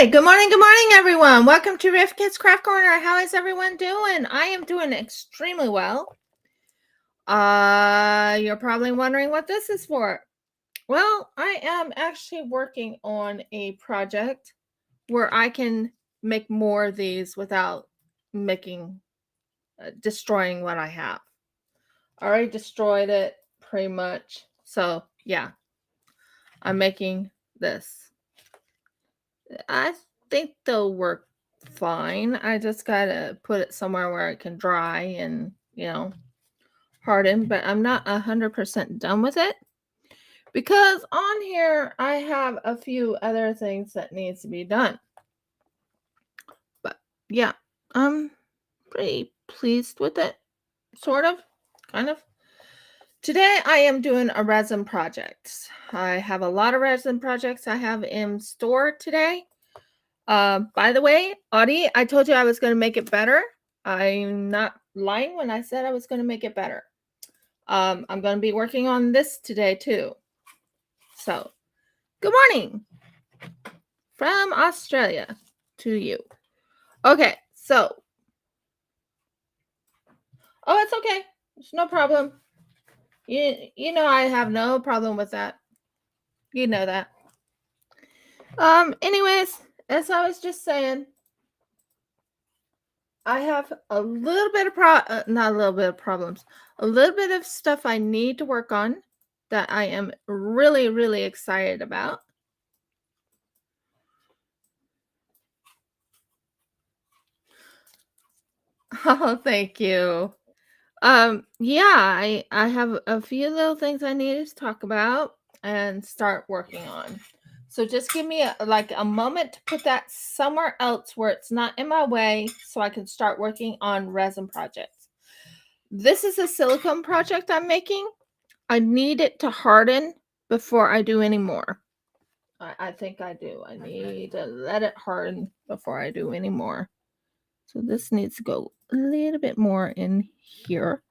Hey, good morning, everyone. Welcome to Riff Kids Craft Corner. How is everyone doing? I am doing extremely well. You're probably wondering what this is for. Well, I am actually working on a project where I can make more of these without destroying what I have. I already destroyed it pretty much. So, yeah, I'm making this. I think they'll work fine. I just gotta put it somewhere where it can dry and, harden, but I'm not 100% done with it because on here I have a few other things that needs to be done. But yeah, I'm pretty pleased with it, sort of, kind of. Today I am doing a resin project. I have a lot of resin projects I have in store today. By the way, Audie, I told you I was going to make it better. I'm not lying when I said I was going to make it better. I'm going to be working on this today too. So, good morning from Australia to you. Okay, so. Oh, it's okay. It's no problem. You know I have no problem with that. You know that. Anyways, as I was just saying, I have a little bit of not a little bit of problems, a little bit of stuff I need to work on that I am really, really excited about. Oh, thank you. Yeah, I have a few little things I need to talk about and start working on. So just give me a moment to put that somewhere else where it's not in my way so I can start working on resin projects. This is a silicone project I'm making. I need it to harden before I do any more. I think I do. I need to let it harden before I do any more. So this needs to go a little bit more in here.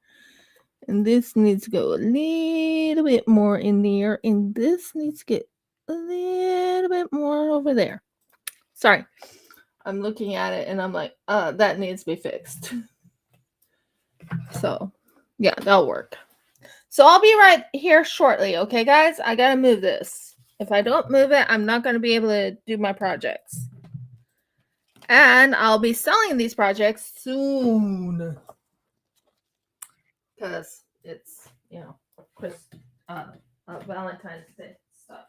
And this needs to go a little bit more in there. And this needs to get a little bit more over there. Sorry. I'm looking at it and I'm like, that needs to be fixed. So, yeah, that'll work. So I'll be right here shortly, okay, guys? I gotta move this. If I don't move it, I'm not gonna be able to do my projects. And I'll be selling these projects soon. Because it's, Valentine's Day stuff.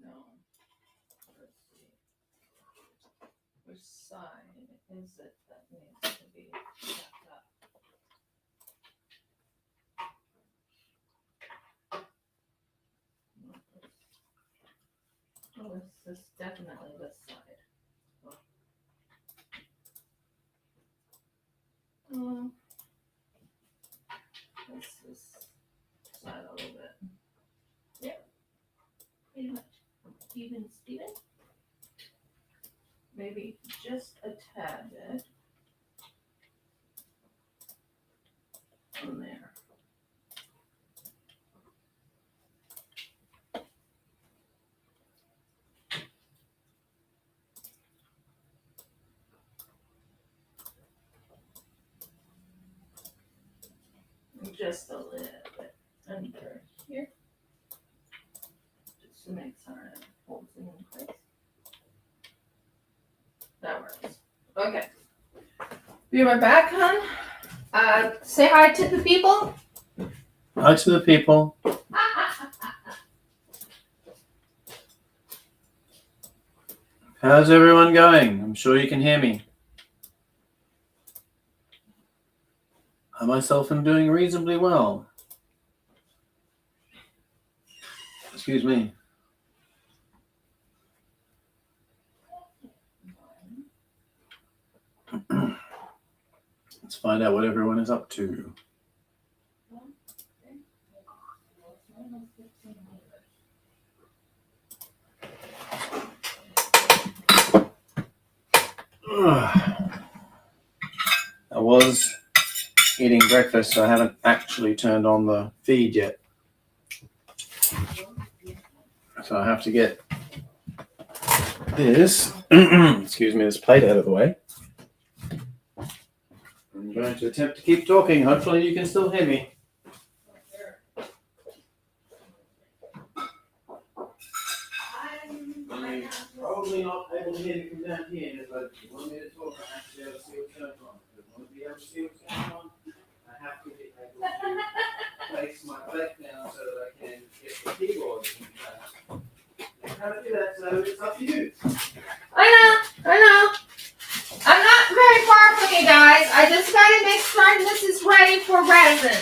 No. Let's see. Which side is it that needs to be checked up? Oh, this is definitely this side. This side a little bit. Yep. Pretty much even Steven. Maybe just a tad bit on there. Just a little bit under here. Just to make sure it holds it in place. That works. Okay. Be right back, hon. Say hi to the people. Hi to the people. How's everyone going? I'm sure you can hear me. I myself am doing reasonably well. Excuse me. Let's find out what everyone is up to. I was eating breakfast, so I haven't actually turned on the feed yet. So I have to get this, excuse me, this plate out of the way. I'm going to attempt to keep talking. Hopefully you can still hear me. I'm probably not able to hear you from down here, but if you want me to talk, I have to be able to see what's going on. If I want to be able to see what's going on, I have to be able to place my plate down so that I can get the keyboard. How to do that, so it's up to you. I know. I'm not very far from you guys. I just gotta make sure this is ready for resin.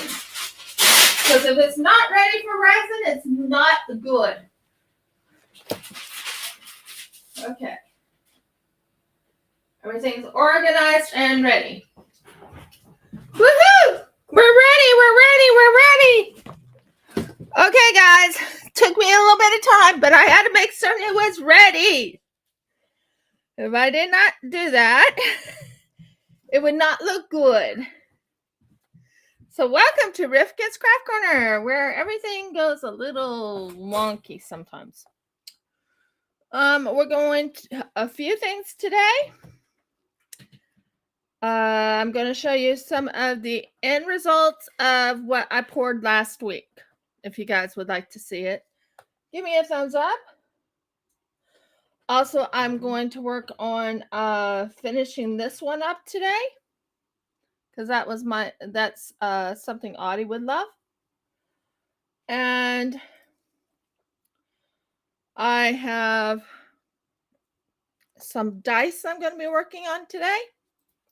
Because if it's not ready for resin, it's not good. Okay. Everything's organized and ready. Woohoo! We're ready. Okay, guys. Took me a little bit of time, but I had to make certain it was ready. If I did not do that, it would not look good. So welcome to Rifkin's Craft Corner, where everything goes a little wonky sometimes. We're going to a few things today. I'm going to show you some of the end results of what I poured last week. If you guys would like to see it, give me a thumbs up. Also, I'm going to work on finishing this one up today, because that's something Audie would love. And I have some dice I'm going to be working on today.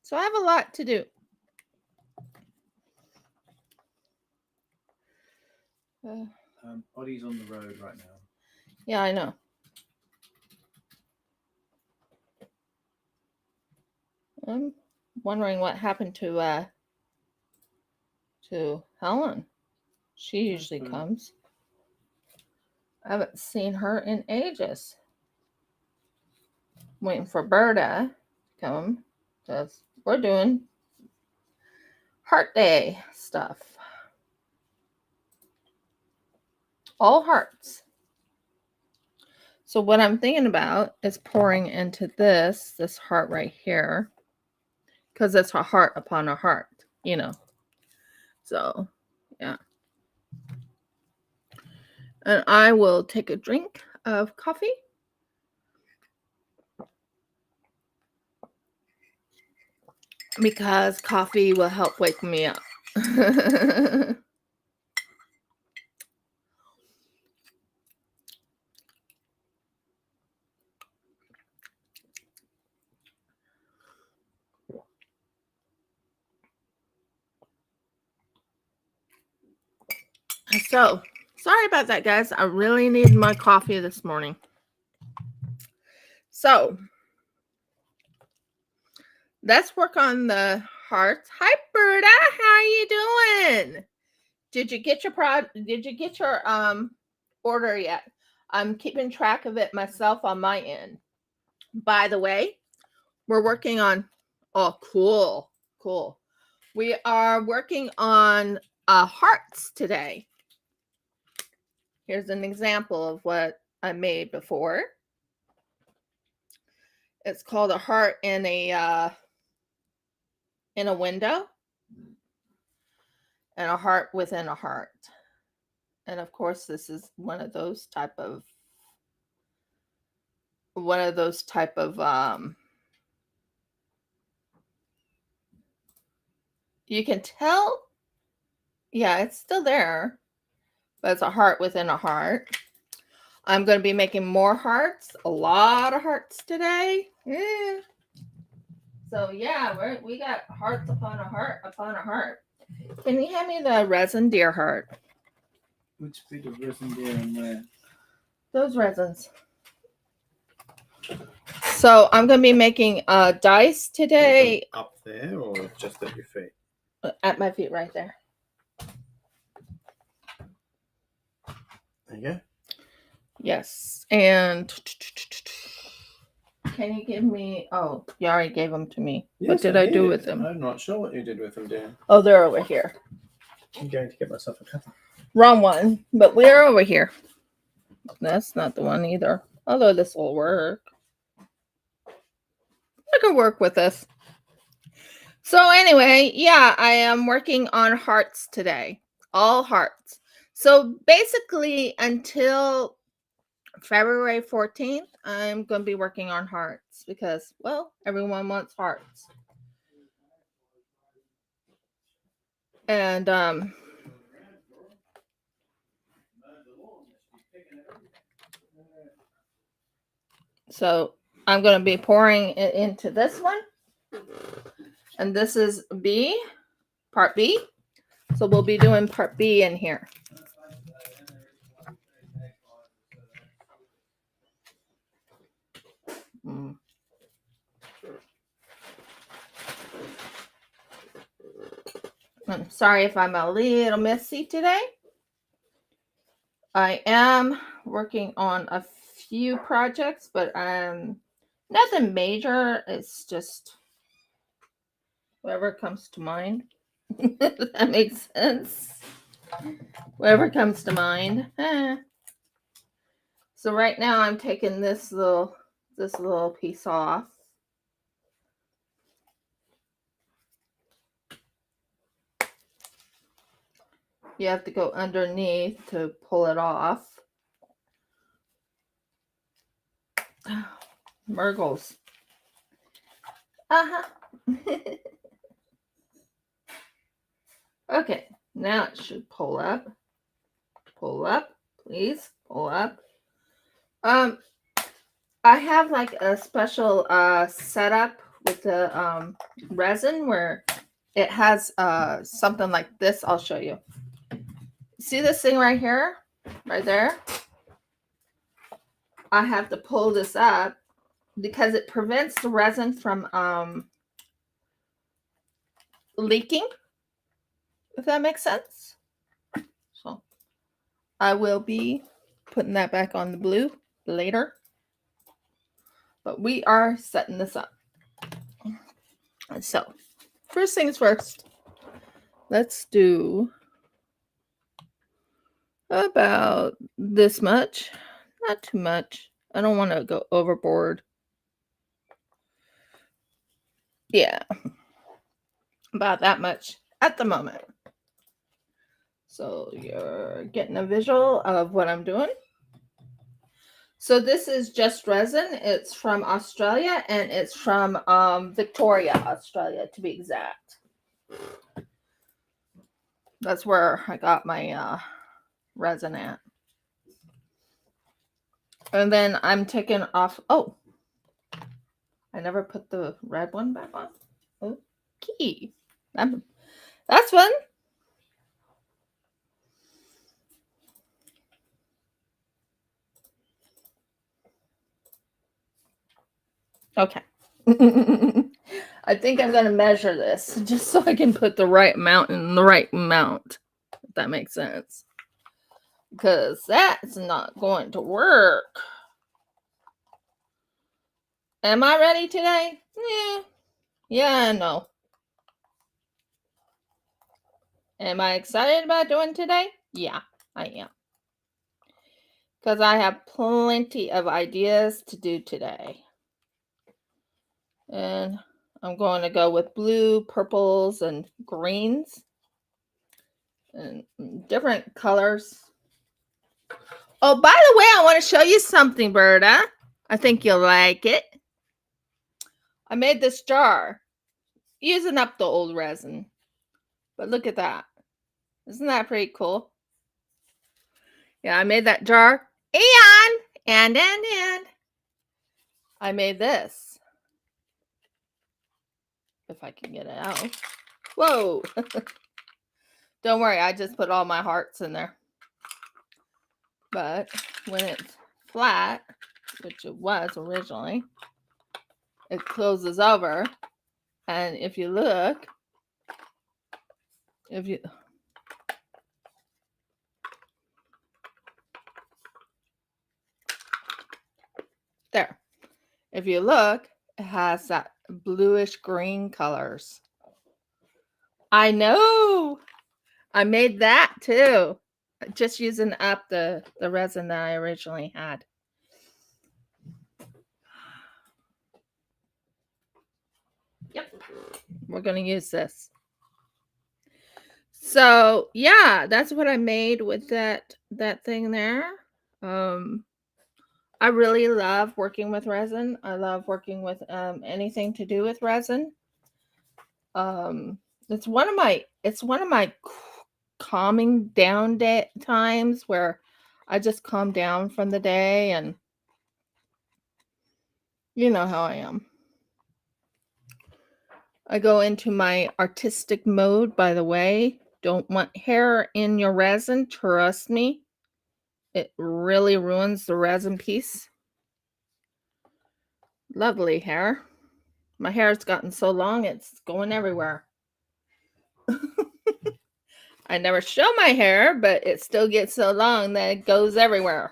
So I have a lot to do. Audie's on the road right now. Yeah, I know. I'm wondering what happened to Helen. She usually comes. I haven't seen her in ages. I'm waiting for Berta to come, because we're doing Heart Day stuff. All hearts. So what I'm thinking about is pouring into this heart right here, because it's a heart upon a heart, you know. So, yeah. And I will take a drink of coffee. Because coffee will help wake me up. So, sorry about that, guys. I really need my coffee this morning. So, let's work on the hearts. Hi, Berta. How are you doing? Did you get your order yet? I'm keeping track of it myself on my end. By the way, we're working on cool. We are working on hearts today. Here's an example of what I made before. It's called a heart in a window, and a heart within a heart. And of course, this is one of those type of you can tell, yeah, it's still there, but it's a heart within a heart. I'm going to be making more hearts, a lot of hearts today. Yeah. So yeah, we got hearts upon a heart upon a heart. Can you hand me the resin deer heart? Which bit of resin deer and where? Those resins. So I'm going to be making dice today. Up there or just at your feet? At my feet right there. There you go. Yes. And can you give me? Oh, you already gave them to me. Yes, what did I do with them? I'm not sure what you did with them, dear. Oh, they're over here. I'm going to get myself a cup. Wrong one, but we're over here. That's not the one either. Although this will work. I can work with this. So anyway, yeah, I am working on hearts today. All hearts. So basically until February 14th, I'm going to be working on hearts because, well, everyone wants hearts. And so I'm going to be pouring it into this one. And this is B, part B. So we'll be doing part B in here. I'm sorry if I'm a little messy today. I am working on a few projects, but nothing major. It's just whatever comes to mind. If that makes sense. Whatever comes to mind. So right now I'm taking this little piece off. You have to go underneath to pull it off. Murgles. Okay, now it should pull up. Pull up, please. Pull up. I have like a special setup with the resin where it has something like this. I'll show you. See this thing right here? Right there? I have to pull this up because it prevents the resin from leaking, if that makes sense. So I will be putting that back on the blue later. But we are setting this up. So first things first, let's do about this much. Not too much. I don't want to go overboard. Yeah. About that much at the moment. So you're getting a visual of what I'm doing. So this is just resin. It's from Australia and it's from Victoria, Australia to be exact. That's where I got my resin at. And then I'm taking off. Oh, I never put the red one back on. Okay. That's fun. Okay. I think I'm going to measure this just so I can put the right amount in the right amount. If that makes sense. Because that's not going to work. Am I ready today? Yeah, no. Am I excited about doing today? Yeah, I am. Because I have plenty of ideas to do today. And I'm going to go with blue, purples, and greens. And different colors. Oh, by the way, I want to show you something, Berta. I think you'll like it. I made this jar using up the old resin. But look at that. Isn't that pretty cool? Yeah, I made that jar. And I made this. If I can get it out. Whoa. Don't worry, I just put all my hearts in there. But when it's flat, which it was originally, it closes over. And if you look, there. If you look, it has that bluish green colors. I know. I made that too. Just using up the resin that I originally had. Yep. We're going to use this. So, yeah, that's what I made with that thing there. I really love working with resin. I love working with anything to do with resin. It's one of my calming down times where I just calm down from the day, and you know how I am. I go into my artistic mode, by the way. Don't want hair in your resin, trust me. It really ruins the resin piece. Lovely hair. My hair's gotten so long, it's going everywhere. I never show my hair, but it still gets so long that it goes everywhere.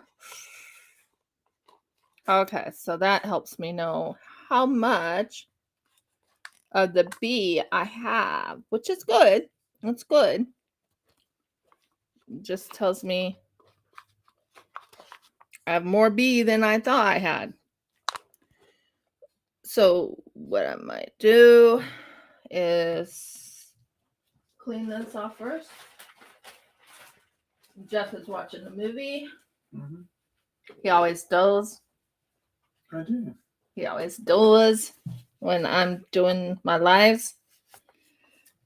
Okay, so that helps me know how much of the B I have, which is good. That's good. It just tells me I have more B than I thought I had. So what I might do is clean this off first. Jeff is watching the movie. Mm-hmm. He always does. I do. He always does when I'm doing my lives.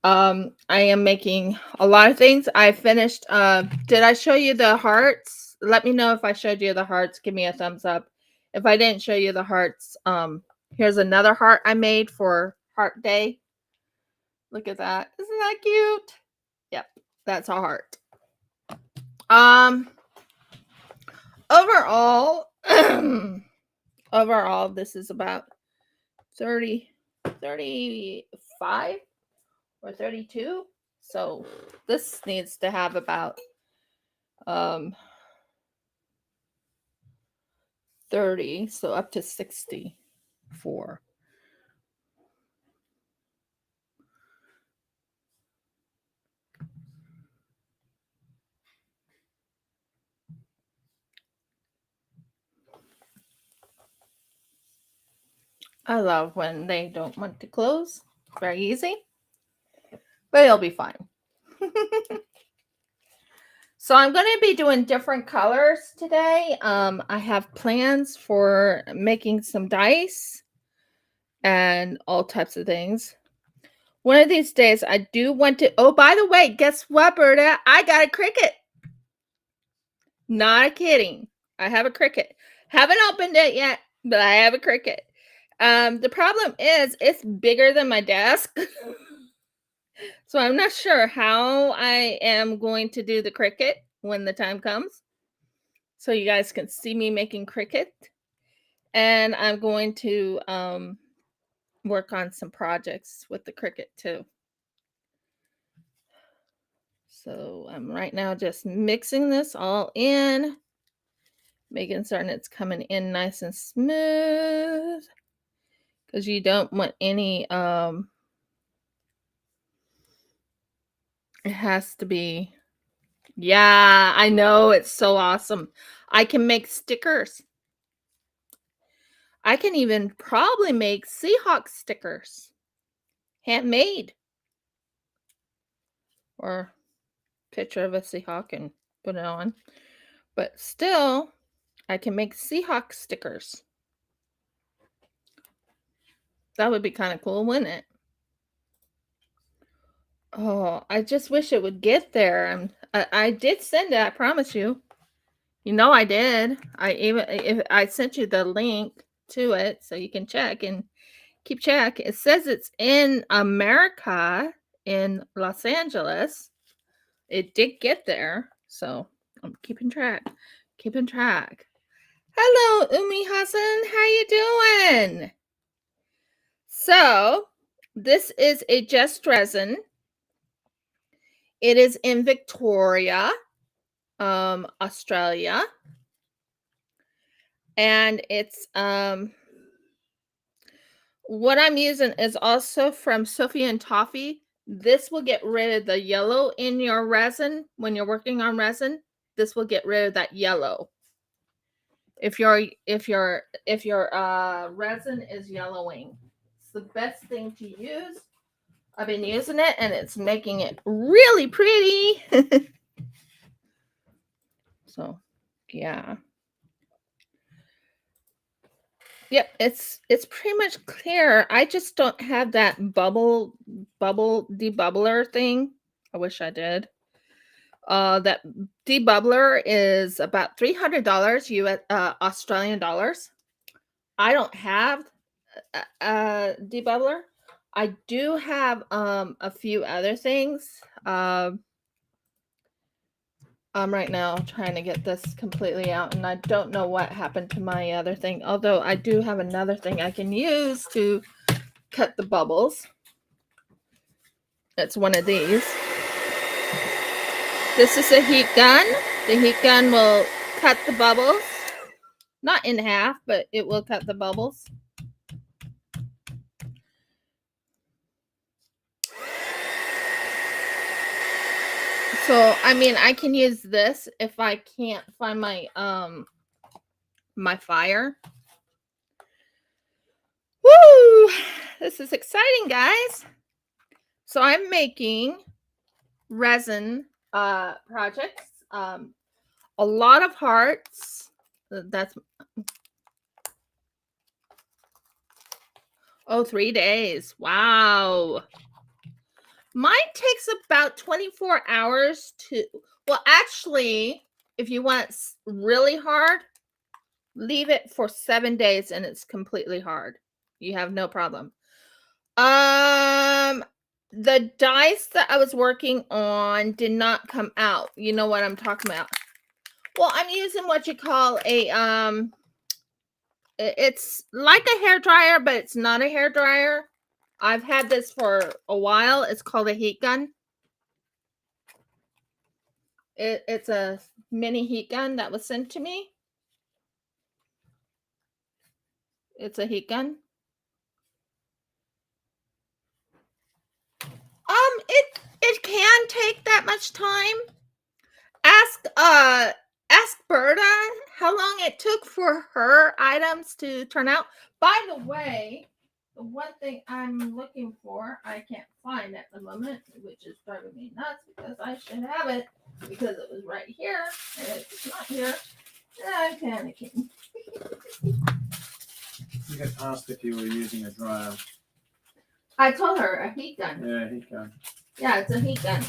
I am making a lot of things. I finished. Did I show you the hearts? Let me know if I showed you the hearts. Give me a thumbs up. If I didn't show you the hearts, here's another heart I made for Heart Day. Look at that. Isn't that cute? Yep, that's a heart. Overall, overall, this is about 35 or 32. So this needs to have about 30, so up to 64. I love when they don't want to close. Very easy. But it'll be fine. So I'm going to be doing different colors today. I have plans for making some dice and all types of things. One of these days, I do want to... Oh, by the way, guess what, Berta? I got a cricket. Not kidding. I have a cricket. Haven't opened it yet, but I have a cricket. The problem is it's bigger than my desk. So I'm not sure how I am going to do the cricket when the time comes. So you guys can see me making cricket. And I'm going to work on some projects with the cricket too. So I'm right now just mixing this all in, making certain it's coming in nice and smooth, because you don't want any it has to be... Yeah, I know, it's so awesome. I can make stickers. I can even probably make Seahawk stickers, handmade, or picture of a Seahawk and put it on. But still, I can make Seahawk stickers. That would be kind of cool, wouldn't it? Oh, I just wish it would get there. I did send it, I promise you. You know I did. I sent you the link to it so you can check and keep check. It says it's in America, in Los Angeles. It did get there, so I'm keeping track. Keeping track. Hello, Umi Hassan. How you doing? So, this is a Just Resin. It is in Victoria, Australia. And it's What I'm using is also from Sophie and Toffee. This will get rid of the yellow in your resin when you're working on resin. This will get rid of that yellow. If your resin is yellowing, it's the best thing to use. I've been using it and it's making it really pretty. So, yeah. Yep, it's pretty much clear. I just don't have that bubble debubbler thing. I wish I did. That debubbler is about $300 US Australian dollars. I don't have a debubbler. I do have a few other things. I'm right now trying to get this completely out, and I don't know what happened to my other thing. Although I do have another thing I can use to cut the bubbles. It's one of these. This is a heat gun. The heat gun will cut the bubbles. Not in half, but it will cut the bubbles. So, I mean, I can use this if I can't find my my fire. Woo! This is exciting, guys. So I'm making resin projects. A lot of hearts. That's 3 days. Wow. Mine takes about 24 hours to, well, actually, if you want it really hard, leave it for 7 days and it's completely hard. You have no problem. The dice that I was working on did not come out. You know what I'm talking about. Well, I'm using what you call a it's like a hair dryer, but it's not a hair dryer. I've had this for a while. It's called a heat gun. It's a mini heat gun that was sent to me. It's a heat gun. It can take that much time. Ask Berta how long it took for her items to turn out. By the way, the one thing I'm looking for, I can't find at the moment, which is driving me nuts because I should have it because it was right here and it's not here. And I'm panicking. You had asked if you were using a dryer. I told her a heat gun. Yeah, heat gun. Yeah, it's a heat gun.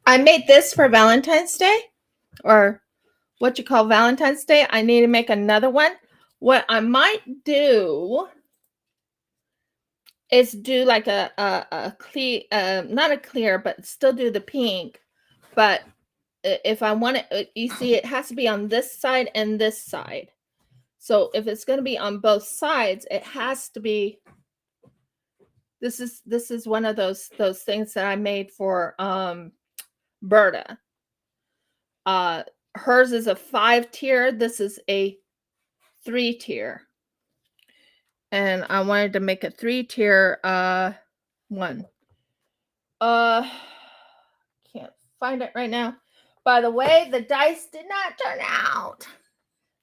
I made this for Valentine's Day, or what you call Valentine's Day. I need to make another one. What I might do is do like a clear, not a clear, but still do the pink. But if I want it, you see, it has to be on this side and this side. So if it's going to be on both sides, it has to be. This is one of those things that I made for Berta. Hers is a 5-tier. This is a 3-tier. And I wanted to make a 3-tier one. Can't find it right now. By the way, the dice did not turn out.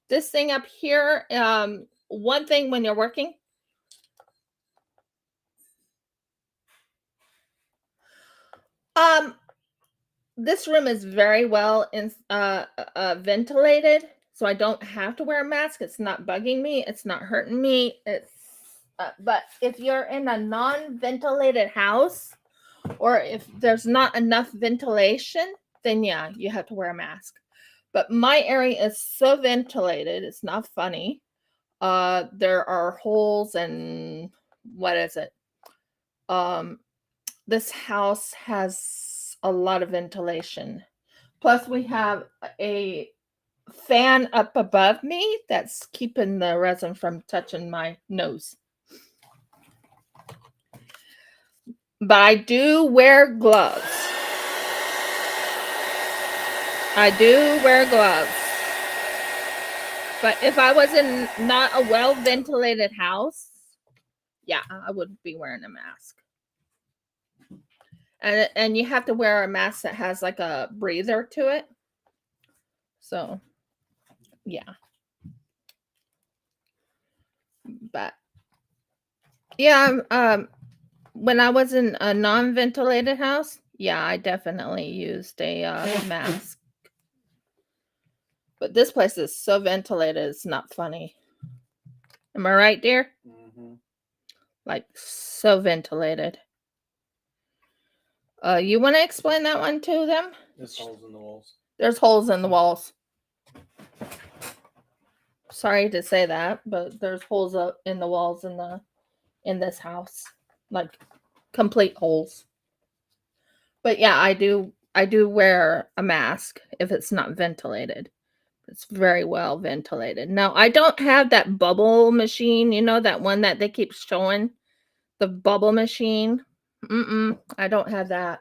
This thing up here, one thing when you're working, this room is very well ventilated, so I don't have to wear a mask. It's not bugging me. It's not hurting me. It's but if you're in a non-ventilated house, or if there's not enough ventilation, then yeah, you have to wear a mask. But my area is so ventilated, it's not funny. There are holes and what is it? This house has a lot of ventilation. Plus we have a fan up above me that's keeping the resin from touching my nose. But I do wear gloves. I do wear gloves. But if I was in not a well-ventilated house, yeah, I would be wearing a mask. And you have to wear a mask that has like a breather to it. So, yeah. But yeah, when I was in a non-ventilated house, yeah, I definitely used a mask. But this place is so ventilated, it's not funny. Am I right, dear? Mm-hmm. Like, so ventilated. You want to explain that one to them? There's holes in the walls. There's holes in the walls. Sorry to say that, but there's holes up in the walls in this house. Like, complete holes. But yeah, I do wear a mask if it's not ventilated. It's very well ventilated. Now, I don't have that bubble machine, you know, that one that they keep showing, the bubble machine. I don't have that.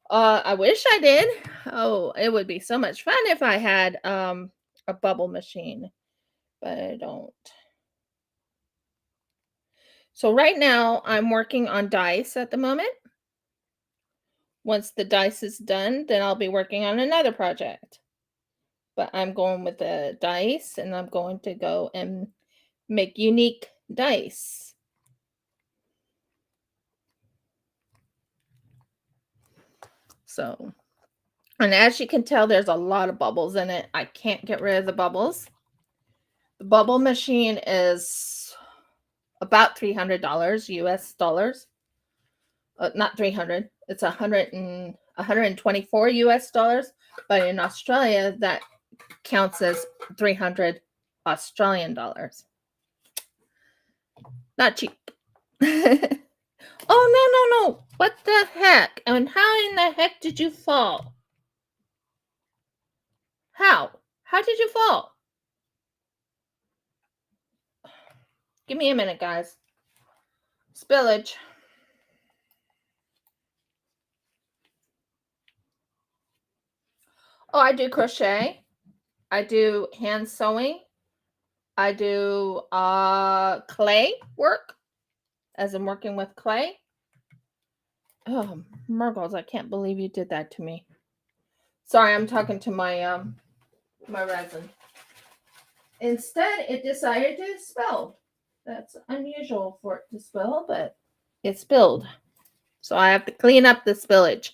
I wish I did. Oh, it would be so much fun if I had a bubble machine, but I don't. So right now I'm working on dice at the moment. Once the dice is done, then I'll be working on another project. But I'm going with the dice, and I'm going to go and make unique dice. So, and as you can tell, there's a lot of bubbles in it. I can't get rid of the bubbles. The bubble machine is about $300 US dollars. Not 300. It's 124 US dollars. But in Australia, that counts as 300 Australian dollars. Not cheap. Oh, no. What the heck? And how in the heck did you fall? How? How did you fall? Give me a minute, guys. Spillage. Oh, I do crochet. I do hand sewing. I do clay work, as I'm working with clay. Oh, Murgles, I can't believe you did that to me. Sorry, I'm talking to my my resin. Instead, it decided to spill. That's unusual for it to spill, but it spilled. So I have to clean up the spillage.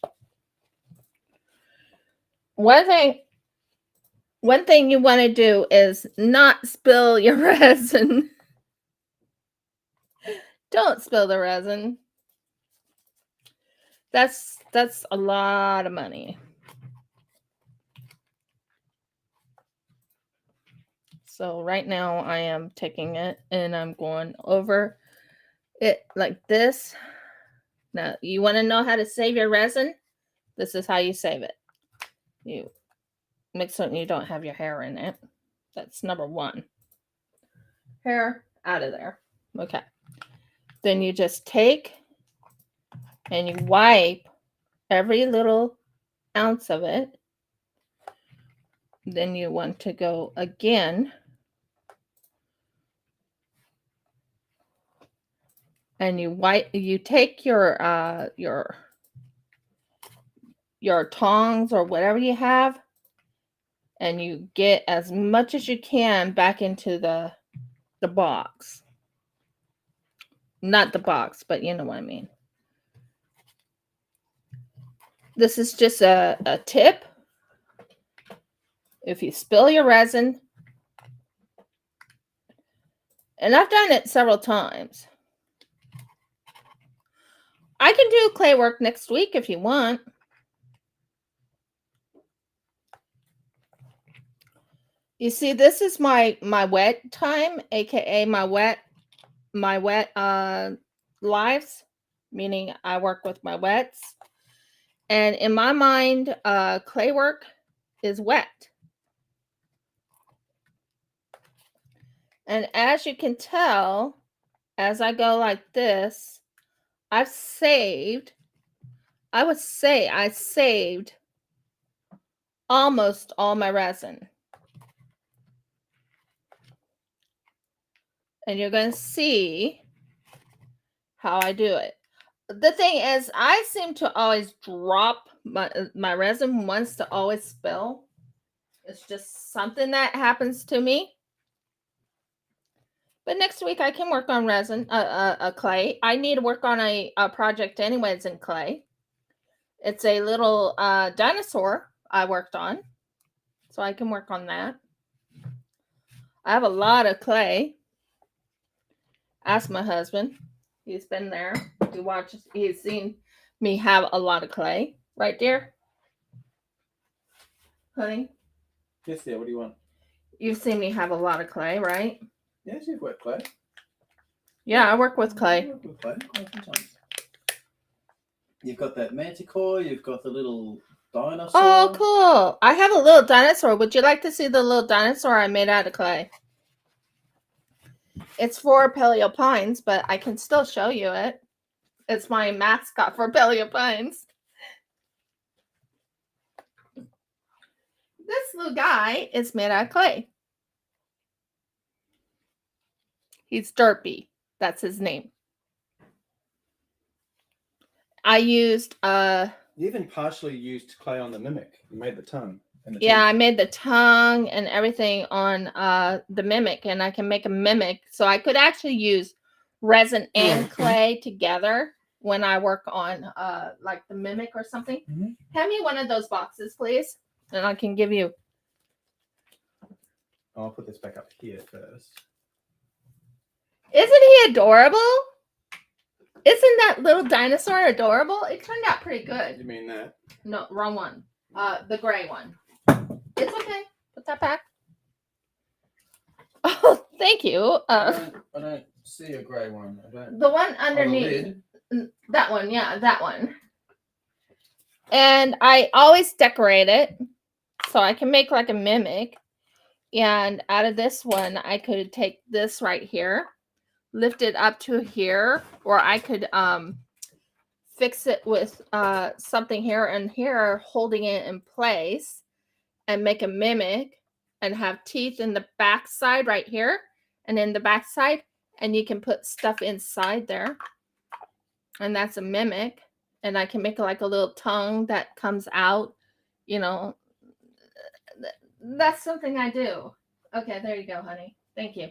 One thing you want to do is not spill your resin. Don't spill the resin. That's a lot of money. So right now I am taking it and I'm going over it like this. Now, you want to know how to save your resin? This is how you save it. You make certain you don't have your hair in it. That's number one. Hair out of there. Okay. Then you just take and you wipe every little ounce of it. Then you want to go again and you take your tongs or whatever you have, and you get as much as you can back into the box. Not the box, but you know what I mean. This is just a tip. If you spill your resin, and I've done it several times. I can do clay work next week if you want. You see, this is my wet time, aka my wet lives, meaning I work with my wets. And in my mind, clay work is wet. And as you can tell, as I go like this, I saved almost all my resin. and you're going to see how I do it. The thing is, I seem to always drop my resin wants to always spill. It's just something that happens to me. But next week I can work on resin, clay. I need to work on a project anyways in clay. It's a little dinosaur I worked on, so I can work on that. I have a lot of clay. Ask my husband. He's been there. He watches. He's seen me have a lot of clay. Right, dear? Honey? Yes, dear. What do you want? You've seen me have a lot of clay, right? Yes, you've worked clay. Yeah, I work with clay. You work with clay sometimes. You've got that manticore. You've got the little dinosaur. Oh, cool. I have a little dinosaur. Would you like to see the little dinosaur I made out of clay? It's for Paleo Pines, but I can still show you it. It's my mascot for Paleo Pines. This little guy is made out of clay. He's Derpy. That's his name. I used You even partially used clay on the mimic. You made the tongue. And the yeah, teeth. I made the tongue and everything on the mimic, and I can make a mimic. So I could actually use resin and clay together when I work on like the mimic or something. Mm-hmm. Hand me one of those boxes, please, and I can give you. I'll put this back up here first. Isn't he adorable? Isn't that little dinosaur adorable? It turned out pretty good. You mean that? No, wrong one. The gray one. It's okay. Put that back. Oh, thank you. I don't see a grey one. I don't. The one underneath. That one, yeah, that one. And I always decorate it so I can make like a mimic. And out of this one, I could take this right here, lift it up to here, or I could fix it with something here and here, holding it in place, and make a mimic and have teeth in the back side right here and in the back side, and you can put stuff inside there, and that's a mimic. And I can make like a little tongue that comes out, you know. That's something I do. Okay, there you go, honey. Thank you.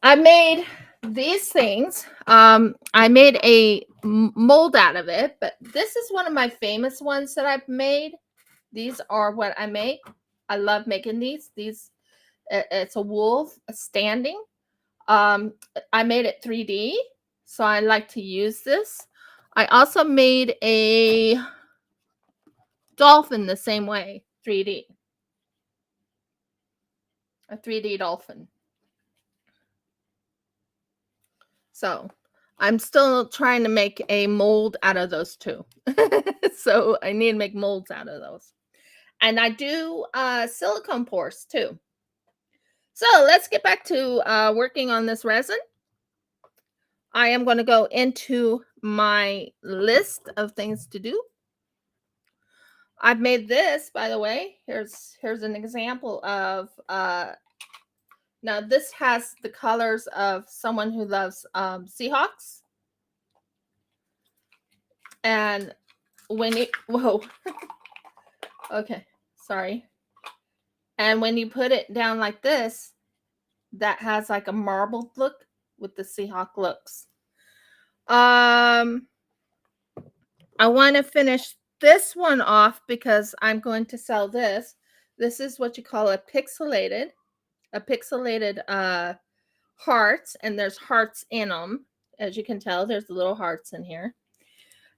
I made these things. I made a mold out of it, but this is one of my famous ones that I've made. These are what I make. I love making these. It's a wolf standing. I made it 3D, so I like to use this. I also made a dolphin the same way, 3D. A 3D dolphin. So I'm still trying to make a mold out of those two. So I need to make molds out of those. And I do silicone pours too. So let's get back to working on this resin. I am going to go into my list of things to do. I've made this, by the way. Here's an example of now this has the colors of someone who loves Seahawks. And when it whoa okay, sorry. And when you put it down like this, that has like a marbled look with the Seahawk looks. I want to finish this one off because I'm going to sell this. This is what you call a pixelated hearts, and there's hearts in them. As you can tell, there's little hearts in here.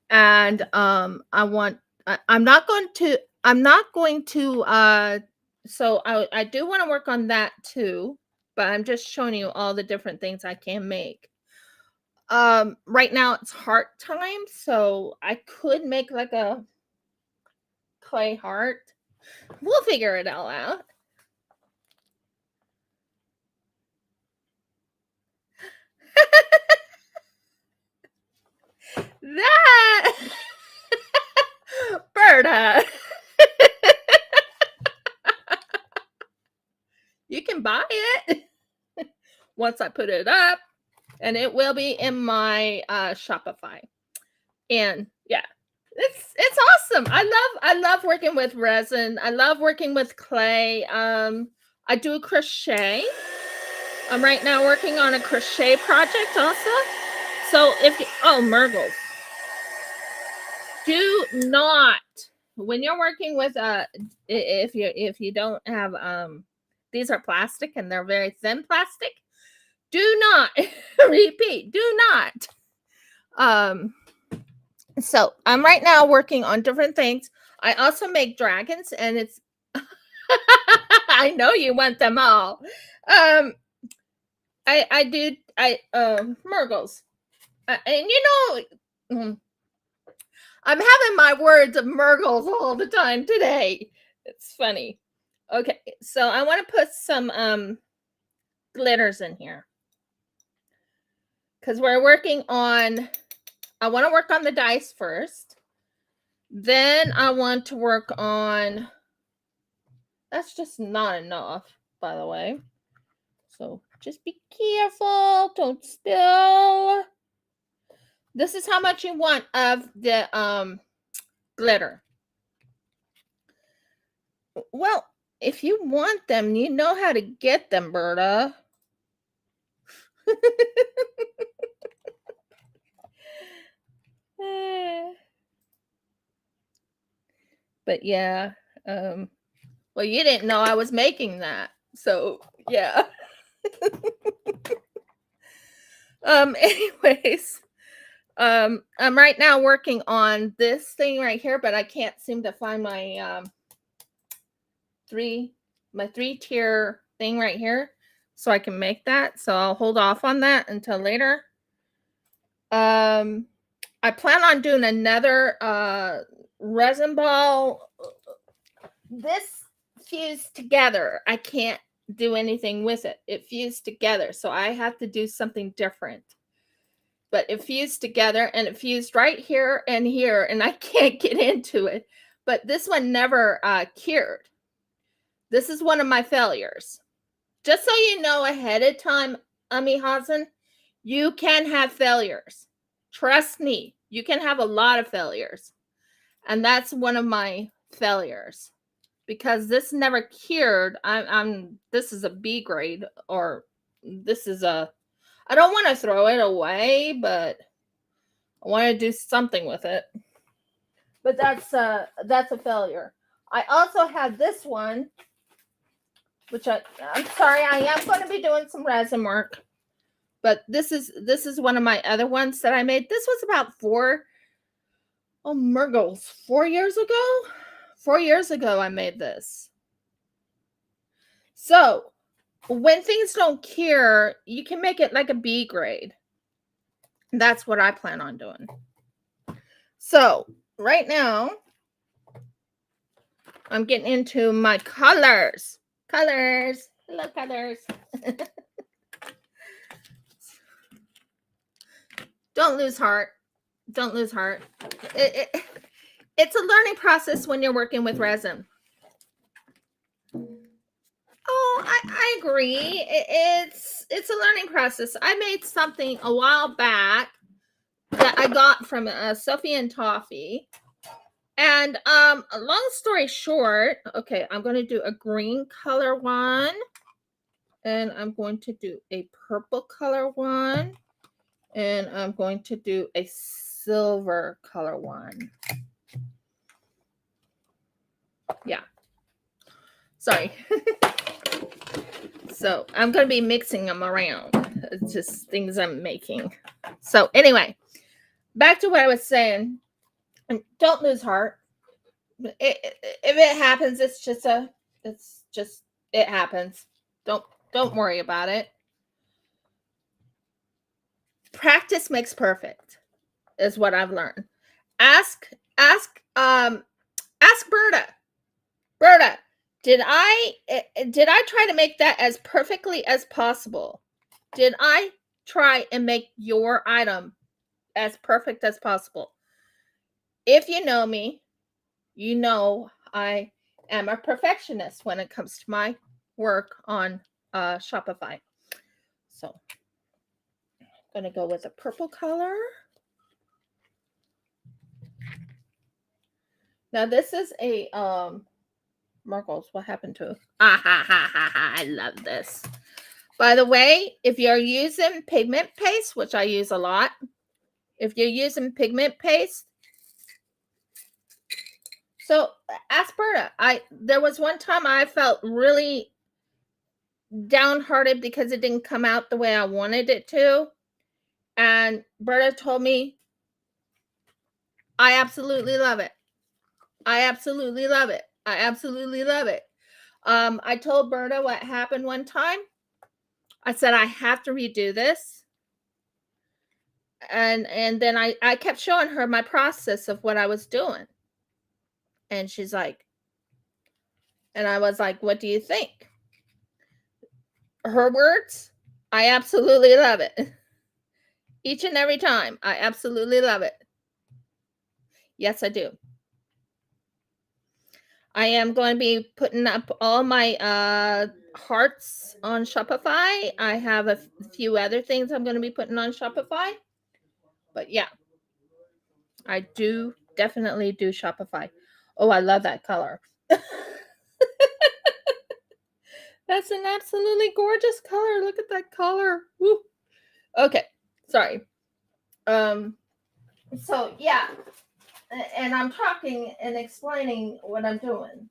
And I'm not going to so I do want to work on that too, but I'm just showing you all the different things I can make. Right now it's heart time, so I could make like a clay heart. We'll figure it all out. That Berta. You can buy it. once I put it up, and it will be in my Shopify. And yeah, it's awesome. I love working with resin. I love working with clay. I do crochet. I'm right now working on a crochet project also. So if you, oh, Murgles, do not, when you're working with if you don't have these are plastic and they're very thin plastic, do not repeat, do not so I'm right now working on different things. I also make dragons, and it's I know you want them all. I do Murgles, and you know, I'm having my words of Murgles all the time today. It's funny. Okay, so I want to put some glitters in here because we're working on. I want to work on the dice first. Then I want to work on. That's just not enough, by the way. So just be careful. Don't spill. This is how much you want of the glitter. Well, if you want them, you know how to get them, Berta. But yeah, well, you didn't know I was making that, so yeah. Anyways, I'm right now working on this thing right here, but I can't seem to find my three-tier thing right here, so I can make that. So I'll hold off on that until later. I plan on doing another resin ball. This fused together. I can't do anything with it. It fused together, so I have to do something different. But it fused together, and it fused right here, and I can't get into it. But this one never cured. This is one of my failures. Just so you know ahead of time, Ami Hazen, you can have failures. Trust me, you can have a lot of failures. And that's one of my failures. Because this never cured. This is a B grade, or this is a, I don't want to throw it away, but I want to do something with it. But that's a failure. I also have this one, which I'm sorry, I am going to be doing some resin work. But this is one of my other ones that I made. This was about 4 years ago. 4 years ago I made this. So when things don't cure, you can make it like a B grade. That's what I plan on doing. So right now, I'm getting into my colors. Colors. Hello, colors. Don't lose heart. Don't lose heart. It's a learning process when you're working with resin. Oh, I agree. It's a learning process. I made something a while back that I got from Sophie and Toffee. And a long story short, okay, I'm going to do a green color one. And I'm going to do a purple color one. And I'm going to do a silver color one. Yeah. Sorry. So I'm going to be mixing them around. It's just things I'm making. So anyway, back to what I was saying. Don't lose heart. If it happens, it happens. Don't worry about it. Practice makes perfect, is what I've learned. Ask Berta. Berta, did I try to make that as perfectly as possible? Did I try and make your item as perfect as possible? If you know me, you know I am a perfectionist when it comes to my work on Shopify. So I'm going to go with a purple color. Now this is a Marcos, what happened to it? I love this. By the way, if you're using pigment paste, which I use a lot, if you're using pigment paste, so ask Berta. There was one time I felt really downhearted because it didn't come out the way I wanted it to. And Berta told me, I absolutely love it. I absolutely love it. I absolutely love it. I told Berta what happened one time. I said, I have to redo this. And then I kept showing her my process of what I was doing. And she's like, and I was like, what do you think? Her words, I absolutely love it. Each and every time, I absolutely love it. Yes, I do. I am going to be putting up all my hearts on Shopify. I have a few other things I'm going to be putting on Shopify. But yeah, I do definitely do Shopify. Oh, I love that color. That's an absolutely gorgeous color. Look at that color. Woo. Okay, sorry. So yeah, and I'm talking and explaining what I'm doing.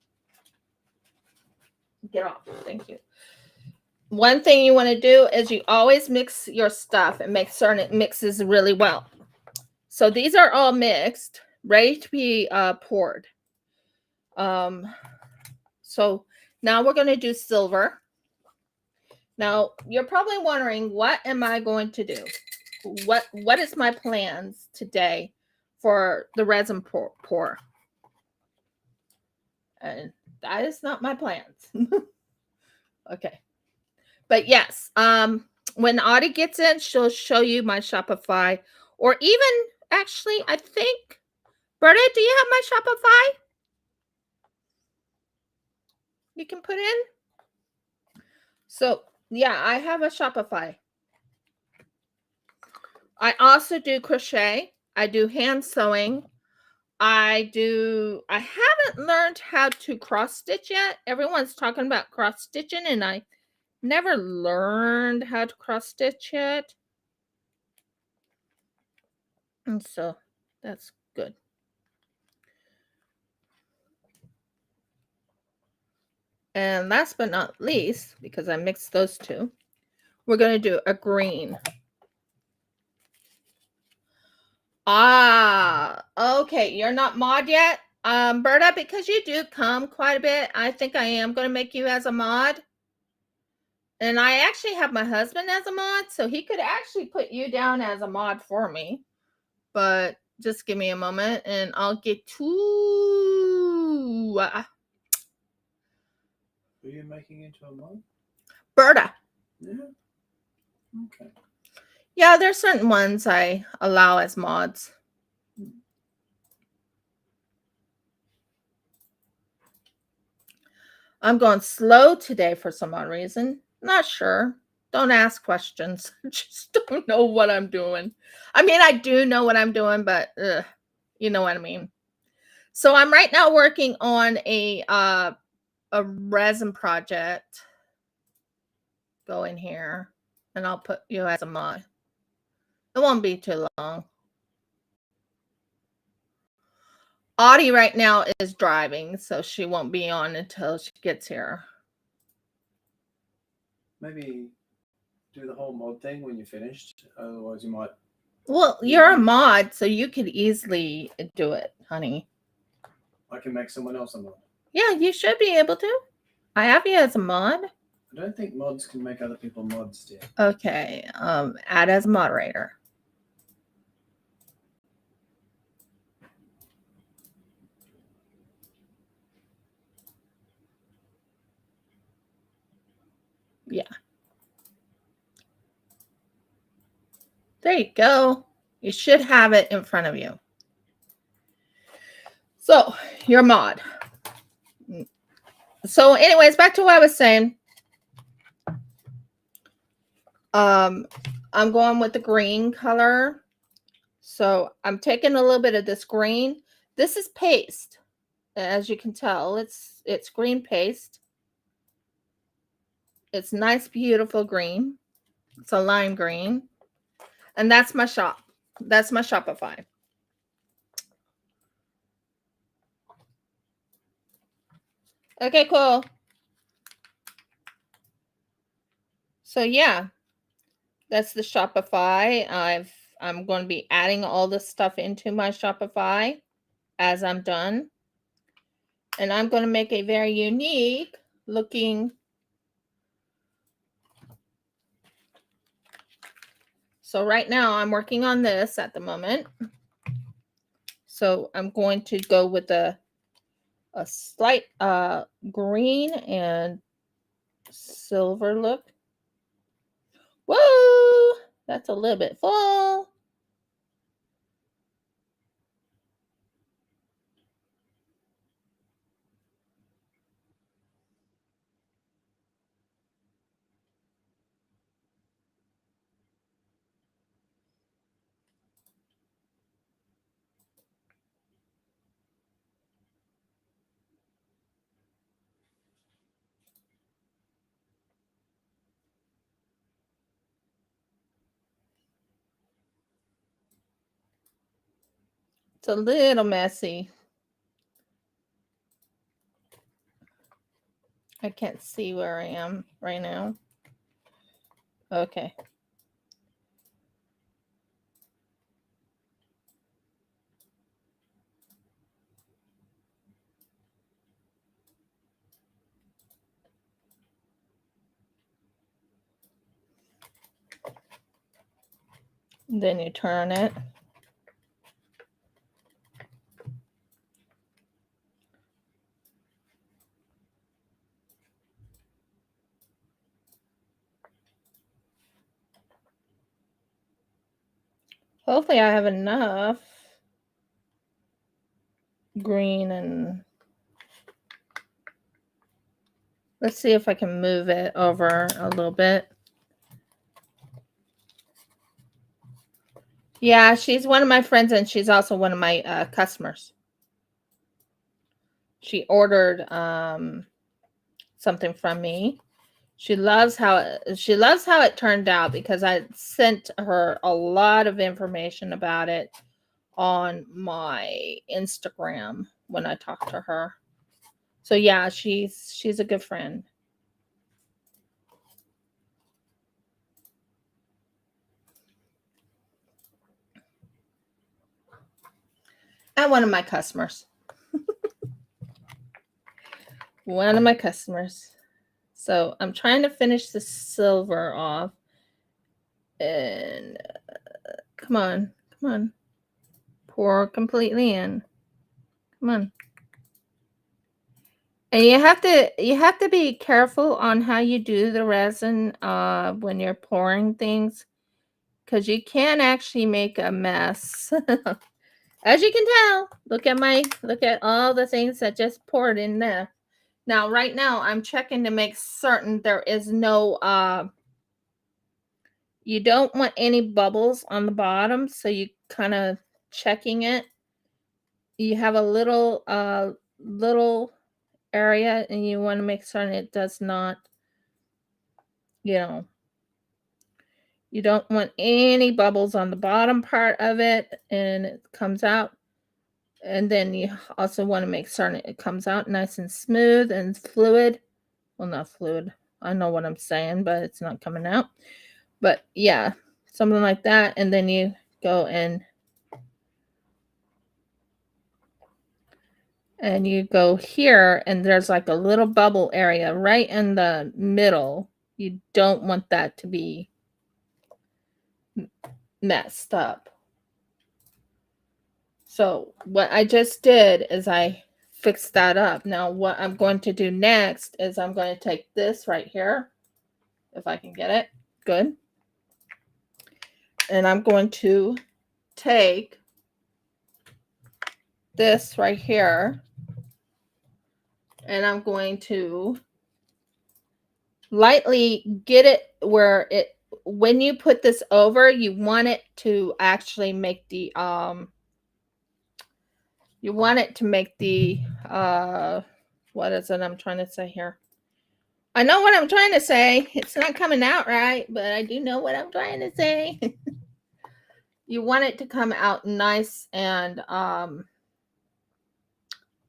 Get off. Thank you. One thing you want to do is you always mix your stuff and make certain it mixes really well. So these are all mixed, ready to be poured. So now we're going to do silver. Now you're probably wondering, what am I going to do? What is my plans today for the resin pour? And that is not my plans. Okay. But yes, when Audie gets in, she'll show you my Shopify, or even actually, I think, Berta, do you have my Shopify? You can put in. So yeah, I have a Shopify. I also do crochet. I do hand sewing. I haven't learned how to cross stitch yet. Everyone's talking about cross stitching, and I never learned how to cross stitch yet. And so that's good. And last but not least, because I mixed those two, we're going to do a green. Okay. You're not mod yet? Berta, because you do come quite a bit, I think I am going to make you as a mod. And I actually have my husband as a mod, so he could actually put you down as a mod for me. But just give me a moment and I'll get to... Who are you making into a mod? Berta. Yeah. Okay. Yeah, there's certain ones I allow as mods. I'm going slow today for some odd reason. Not sure. Don't ask questions. Just don't know what I'm doing. I mean, I do know what I'm doing, but you know what I mean. So I'm right now working on a resin project. Go in here, and I'll put you as a mod. It won't be too long. Audie right now is driving, so she won't be on until she gets here. Maybe do the whole mod thing when you're finished. Otherwise, you might. Well, you're a mod, so you could easily do it, honey. I can make someone else a mod. Yeah, you should be able to. I have you as a mod. I don't think mods can make other people mods, dear. Okay, add as moderator. Yeah. There you go. You should have it in front of you. So, your mod. So, anyways, back to what I was saying. I'm going with the green color. So I'm taking a little bit of this green. This is paste. As you can tell, it's green paste. It's nice, beautiful green. It's a lime green. And that's my shop. That's my Shopify. Okay, cool. So yeah, that's the Shopify. I'm going to be adding all this stuff into my Shopify as I'm done. And I'm going to make a very unique looking. So right now I'm working on this at the moment. So I'm going to go with a slight green and silver look. Whoa, that's a little bit full. It's a little messy. I can't see where I am right now. Okay. Then you turn it. Hopefully I have enough green, and let's see if I can move it over a little bit. Yeah, she's one of my friends, and she's also one of my customers. She ordered something from me. She loves how it turned out because I sent her a lot of information about it on my Instagram when I talked to her. So yeah, she's a good friend. And one of my customers. One of my customers. So I'm trying to finish the silver off. And come on. Pour completely in. Come on. And you have to be careful on how you do the resin when you're pouring things, because you can actually make a mess. As you can tell, look at all the things that just poured in there. Now, right now, I'm checking to make certain there is no you don't want any bubbles on the bottom, so you kind of checking it. You have a little area, and you want to make certain it does not, you know, you don't want any bubbles on the bottom part of it, and it comes out. And then you also want to make certain it comes out nice and smooth and fluid. Well, not fluid. I know what I'm saying, but it's not coming out. But yeah, something like that. And then you go and you go here, and there's like a little bubble area right in the middle. You don't want that to be messed up. So what I just did is I fixed that up. Now what I'm going to do next is I'm going to take this right here, if I can get it. Good. And I'm going to take this right here, and I'm going to lightly get it where when you put this over, you want it to actually make the what is it I'm trying to say here? I know what I'm trying to say. It's not coming out right, but I do know what I'm trying to say. You want it to come out nice and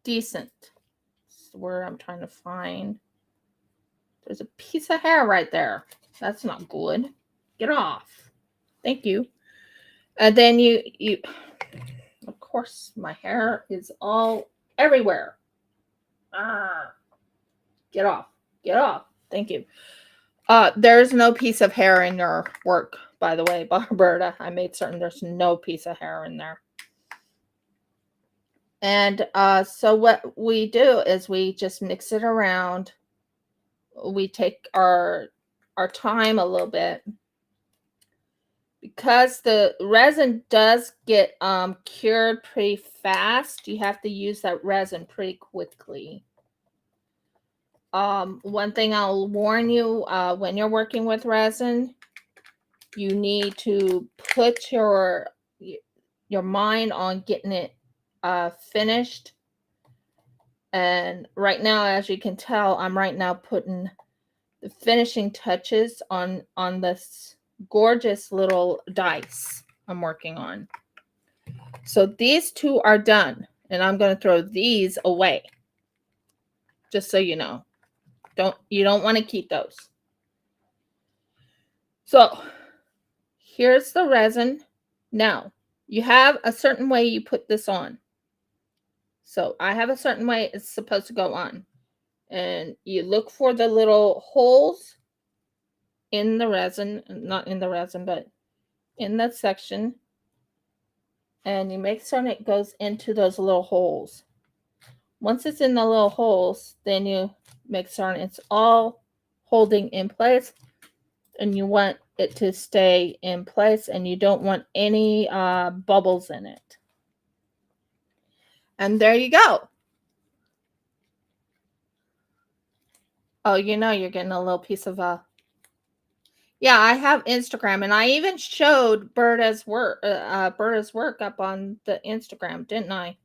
decent. That's where I'm trying to find. There's a piece of hair right there. That's not good. Get off. Thank you. And then you of course my hair is all everywhere. Get off. Get off. Thank you. There's no piece of hair in your work, by the way, Roberta. I made certain there's no piece of hair in there. And so what we do is we just mix it around. We take our time a little bit. Because the resin does get cured pretty fast, you have to use that resin pretty quickly. One thing I'll warn you, when you're working with resin, you need to put your mind on getting it finished. And right now, as you can tell, I'm right now putting the finishing touches on this gorgeous little dice I'm working on. So these two are done, and I'm going to throw these away. Just so you know. You don't want to keep those. So here's the resin. Now, you have a certain way you put this on. So I have a certain way it's supposed to go on. And you look for the little holes in the resin, not in the resin, but in that section. And you make certain it goes into those little holes. Once it's in the little holes, then you make certain it's all holding in place. And you want it to stay in place, and you don't want any bubbles in it. And there you go. Oh, you know you're getting a little piece of yeah, I have Instagram, and I even showed Berta's work up on the Instagram, didn't I?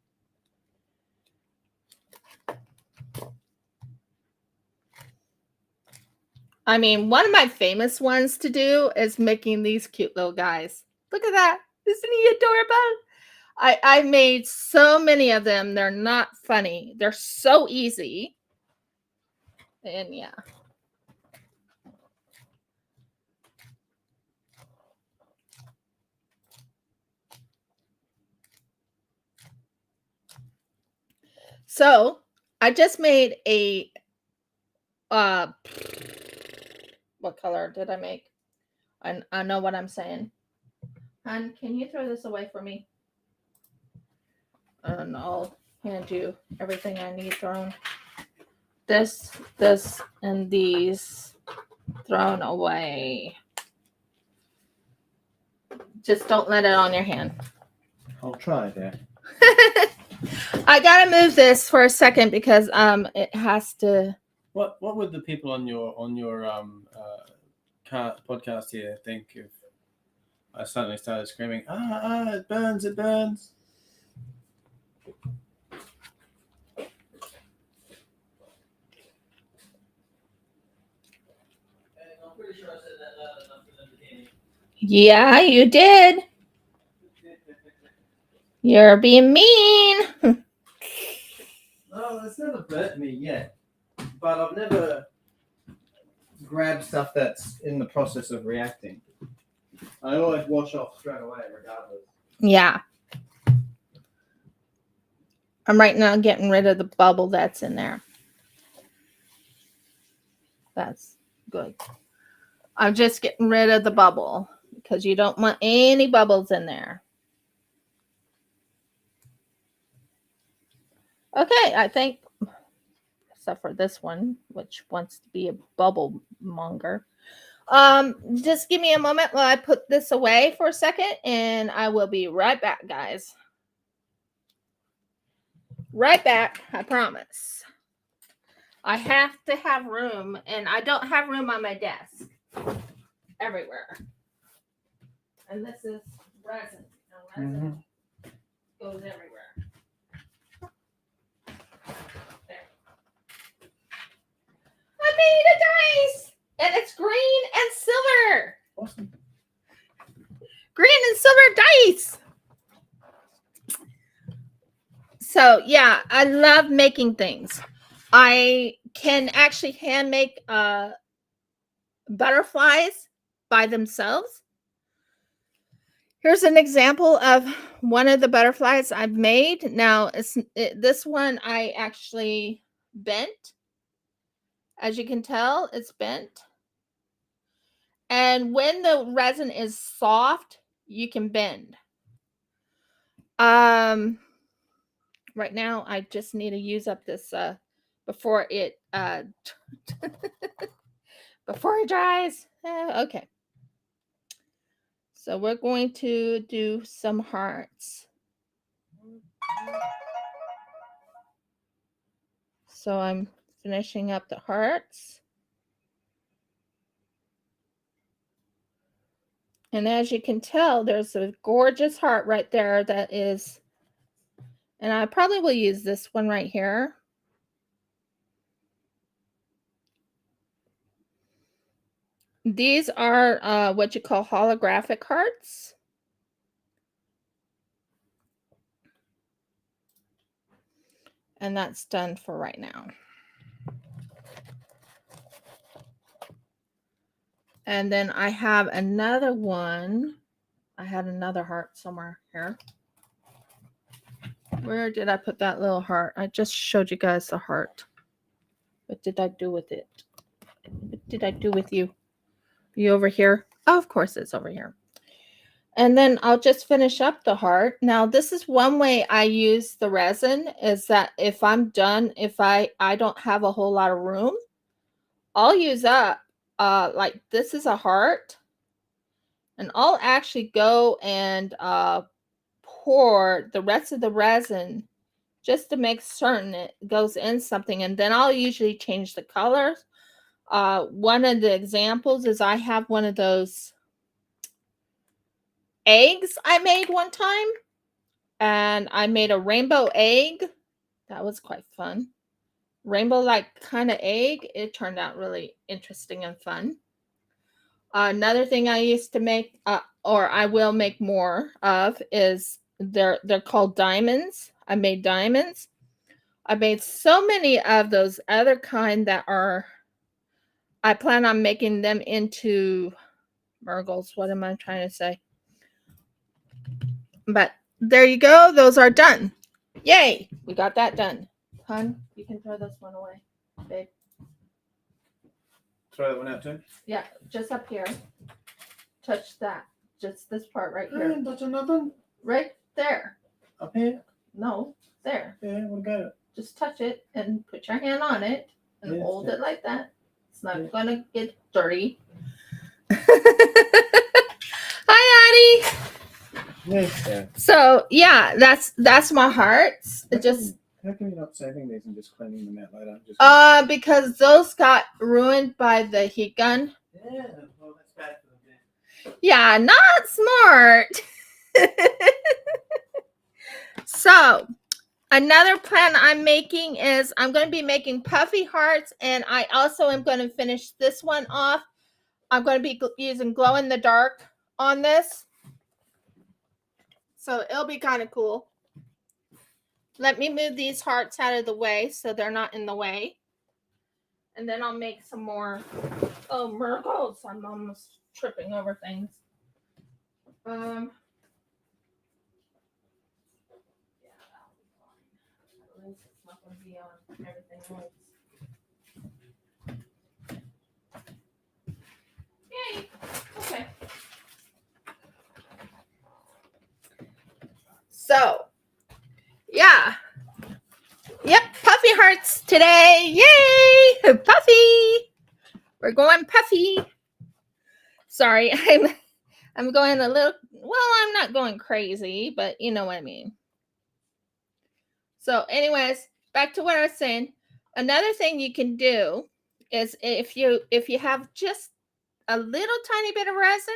I mean, one of my famous ones to do is making these cute little guys. Look at that. Isn't he adorable? I made so many of them. They're not funny. They're so easy. And yeah. So I just made a what color did I make? I know what I'm saying. Hon, can you throw this away for me? And I'll hand you everything I need thrown. This, and these thrown away. Just don't let it on your hand. I'll try there. I gotta move this for a second because it has to. What would the people on your podcast here think if I suddenly started screaming, it burns, it burns? I'm pretty sure I said that loud enough for them to hear me. Yeah, you did. You're being mean. No, it's never burnt me yet. But I've never grabbed stuff that's in the process of reacting. I always wash off straight away, regardless. Yeah. I'm right now getting rid of the bubble that's in there. That's good. I'm just getting rid of the bubble because you don't want any bubbles in there. Okay, I think, except for this one, which wants to be a bubble monger. Just give me a moment while I put this away for a second, and I will be right back, guys. Right back, I promise. I have to have room, and I don't have room on my desk. everywhere. And this is resin. Now, resin goes everywhere. There. I made a dice! And it's green and silver. Awesome. Green and silver dice. So, yeah, I love making things. I can actually hand make butterflies by themselves. Here's an example of one of the butterflies I've made. Now, this one I actually bent. As you can tell, it's bent. And when the resin is soft, you can bend. Right now, I just need to use up this before it before it dries. Okay. So we're going to do some hearts. So I'm finishing up the hearts. And as you can tell, there's a gorgeous heart right there that is, and I probably will use this one right here. These are what you call holographic hearts. And that's done for right now. And then I have another one. I had another heart somewhere here. Where did I put that little heart? I just showed you guys the heart. What did I do with it? What did I do with you? Are you over here? Oh, of course it's over here. And then I'll just finish up the heart. Now, this is one way I use the resin is that if I'm done, if I don't have a whole lot of room, I'll use up, like this is a heart. And I'll actually go and pour the rest of the resin just to make certain it goes in something. And then I'll usually change the colors. One of the examples is I have one of those eggs I made one time. And I made a rainbow egg. That was quite fun. Rainbow-like kind of egg. It turned out really interesting and fun. Another thing I used to make, or I will make more of, is they're called diamonds. I made diamonds. I made so many of those other kind that are, I plan on making them into Murgles. What am I trying to say? But there you go. Those are done. Yay. We got that done. Hun, you can throw this one away, babe. Throw that one out too? Yeah, just up here. Touch that. Just this part right here. Touch nothing? Right there. Up here? No, there. Yeah, what about it? Just touch it and put your hand on it and Yes, hold yes. it like that. It's not going to get dirty. Hi, Addie. Yes, yeah. So, yeah, that's my hearts. It just How come you're not saving these and just cleaning them out later? Just because those got ruined by the heat gun. yeah, well, that's bad for them. Yeah, not smart. So, another plan I'm making is I'm going to be making puffy hearts, and I also am going to finish this one off. I'm going to be using glow in the dark on this. So, it'll be kind of cool. Let me move these hearts out of the way so they're not in the way. And then I'll make some more. Oh, Murgles. I'm almost tripping over things. Yeah, that'll be fine. At least it's not going to be on everything else. Yay. Okay. So, yeah. Yep, puffy hearts today. Yay! Puffy. We're going puffy. Sorry, I'm going a little, well, I'm not going crazy, but you know what I mean. So anyways, back to what I was saying. Another thing you can do is if you have just a little tiny bit of resin,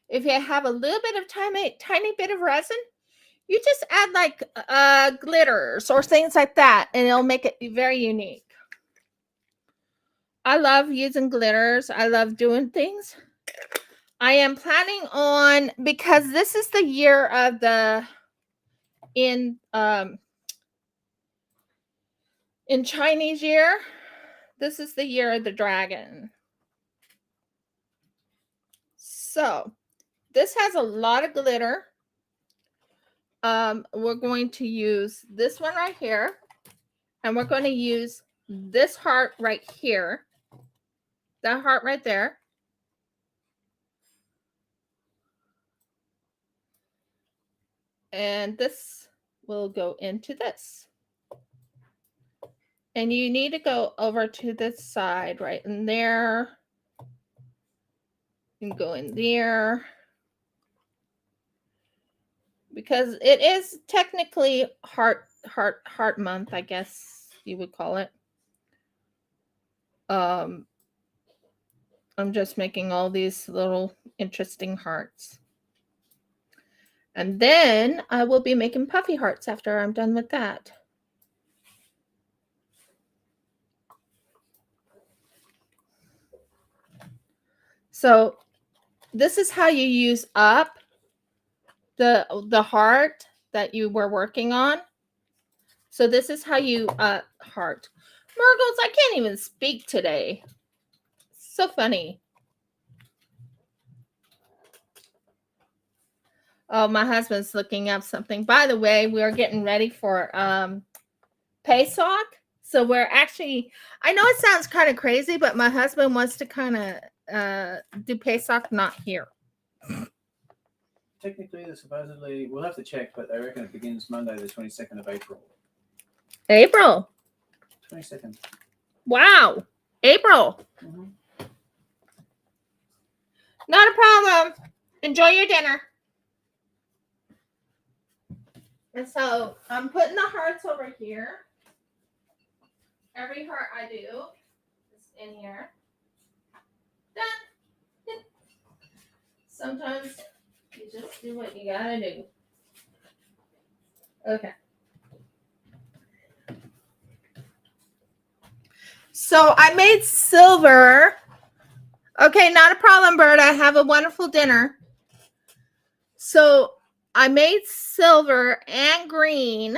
if you have a little bit of tiny bit of resin, you just add like glitters or things like that, and it'll make it very unique. I love using glitters. I love doing things. I am planning on, because this is the year of the in Chinese year, this is the year of the dragon. So this has a lot of glitter. We're going to use this one right here, and we're going to use this heart right here, that heart right there, and this will go into this. And you need to go over to this side right in there, and go in there, because it is technically heart month, I guess you would call it. I'm just making all these little interesting hearts. And then I will be making puffy hearts after I'm done with that. So this is how you use up the heart that you were working on. So this is how you heart. Murgles, I can't even speak today. So funny. Oh, my husband's looking up something. By the way, we are getting ready for Pesach. So we're actually, I know it sounds kind of crazy, but my husband wants to kind of do Pesach not here. Technically, they're supposedly, we'll have to check, but I reckon it begins Monday, the 22nd of April. April. 22nd. Wow. April. Mm-hmm. Not a problem. Enjoy your dinner. And so I'm putting the hearts over here. Every heart I do is in here. Done. Sometimes you just do what you gotta do. Okay. So I made silver. Okay, not a problem, Berta. Have a wonderful dinner. So I made silver and green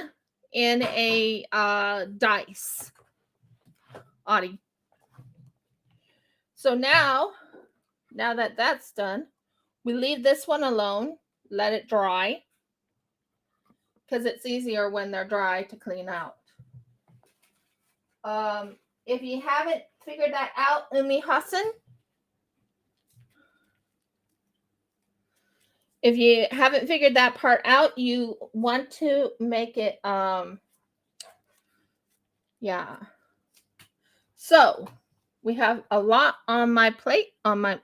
in a dice. Audie. So now that that's done, we leave this one alone, let it dry, because it's easier when they're dry to clean out. If you haven't figured that out, Umi Hassan, if you haven't figured that part out, you want to make it, yeah. So we have a lot on my plate, on my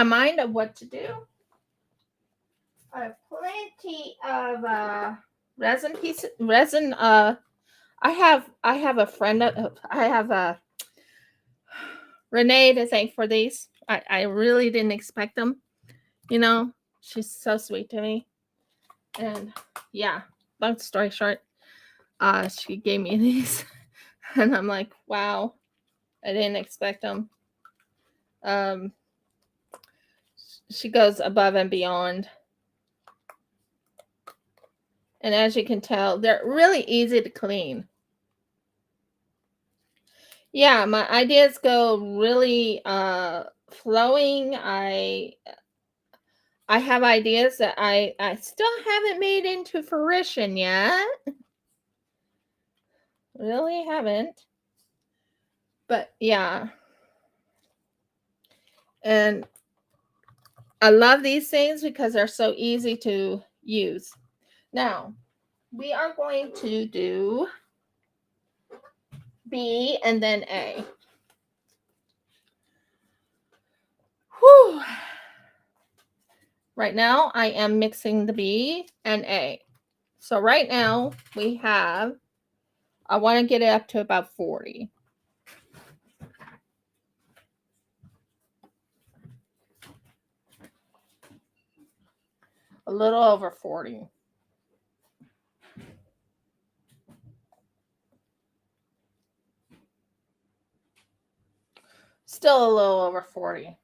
mind of what to do. I have plenty of resin pieces. Resin. I have a friend. I have Renee to thank for these. I really didn't expect them. You know, she's so sweet to me. And yeah, long story short, she gave me these, and I'm like, wow, I didn't expect them. She goes above and beyond. And as you can tell, they're really easy to clean. Yeah, my ideas go really flowing. I have ideas that I still haven't made into fruition yet. Really haven't. But yeah. And I love these things because they're so easy to use. Now, we are going to do B and then A. Whew. Right now, I am mixing the B and A. So right now, we have, I want to get it up to about 40. A little over 40. Still a little over 40.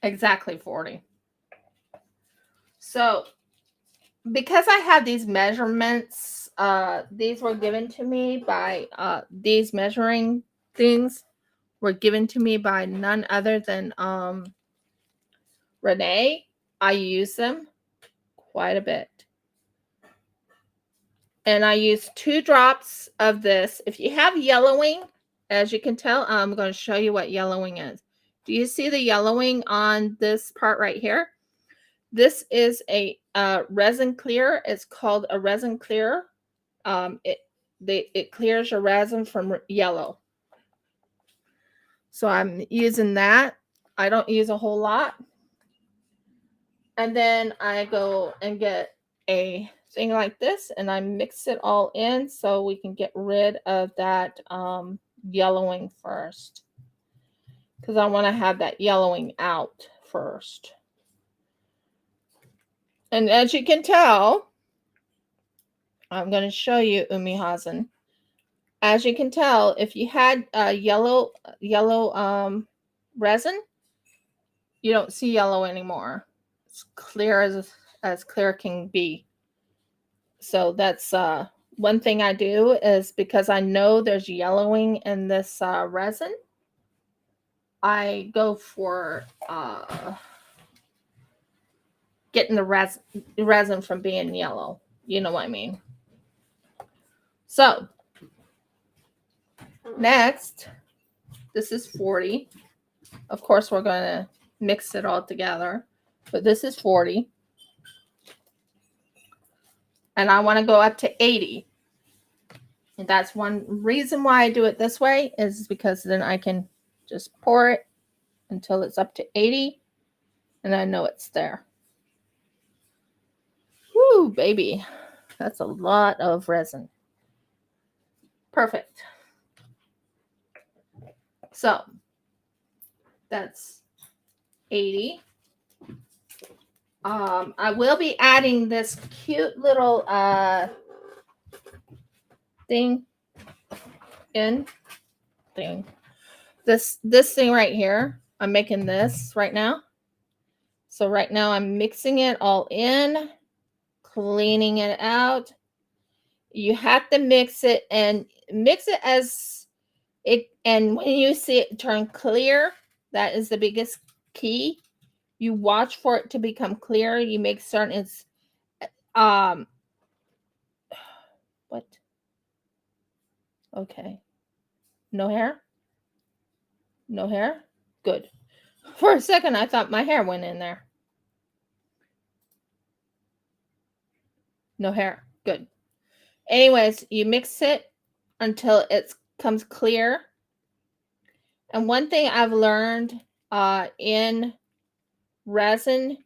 Exactly 40. So because I have these measurements, these were given to me by these measuring things were given to me by none other than Renee. I use them quite a bit. And I use 2 drops of this. If you have yellowing, as you can tell, I'm going to show you what yellowing is. Do you see the yellowing on this part right here? This is a resin clear. It's called a resin clear. It clears your resin from yellow. So I'm using that. I don't use a whole lot. And then I go and get a thing like this and I mix it all in so we can get rid of that yellowing first. Because I want to have that yellowing out first. And as you can tell, I'm going to show you Umihazen. As you can tell, if you had yellow resin, you don't see yellow anymore. It's clear as clear can be. So that's one thing I do is because I know there's yellowing in this resin, I go for getting the resin from being yellow. You know what I mean? So next, this is 40. Of course, we're going to mix it all together, but this is 40. And I want to go up to 80. And that's one reason why I do it this way is because then I can just pour it until it's up to 80 and I know it's there. Woo, baby. That's a lot of resin. Perfect. So that's 80. I will be adding this cute little thing. This thing right here. I'm making this right now. So right now I'm mixing it all in, cleaning it out. You have to mix it as it, and when you see it turn clear, that is the biggest key. You watch for it to become clear. You make certain it's what? Okay. No hair? No hair? Good. For a second I thought my hair went in there. No hair. Good. Anyways, you mix it until it comes clear. And one thing I've learned in resin,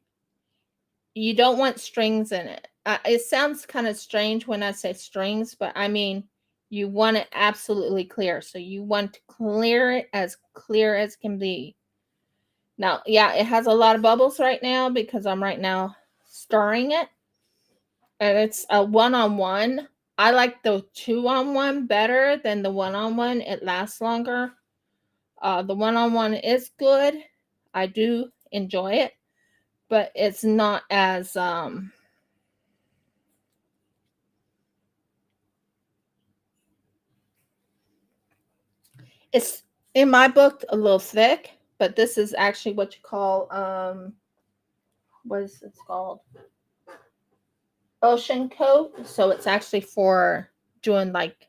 you don't want strings in it. It sounds kind of strange when I say strings, but I mean, you want it absolutely clear. So you want to clear it as clear as can be. Now, yeah, it has a lot of bubbles right now because I'm right now stirring it. And it's a one-on-one. I like the 2-on-1 better than the 1-on-1. It lasts longer. The one-on-one is good. I do enjoy it, but it's not as it's in my book a little thick, but this is actually what you call what is this called? Ocean coat. So it's actually for doing like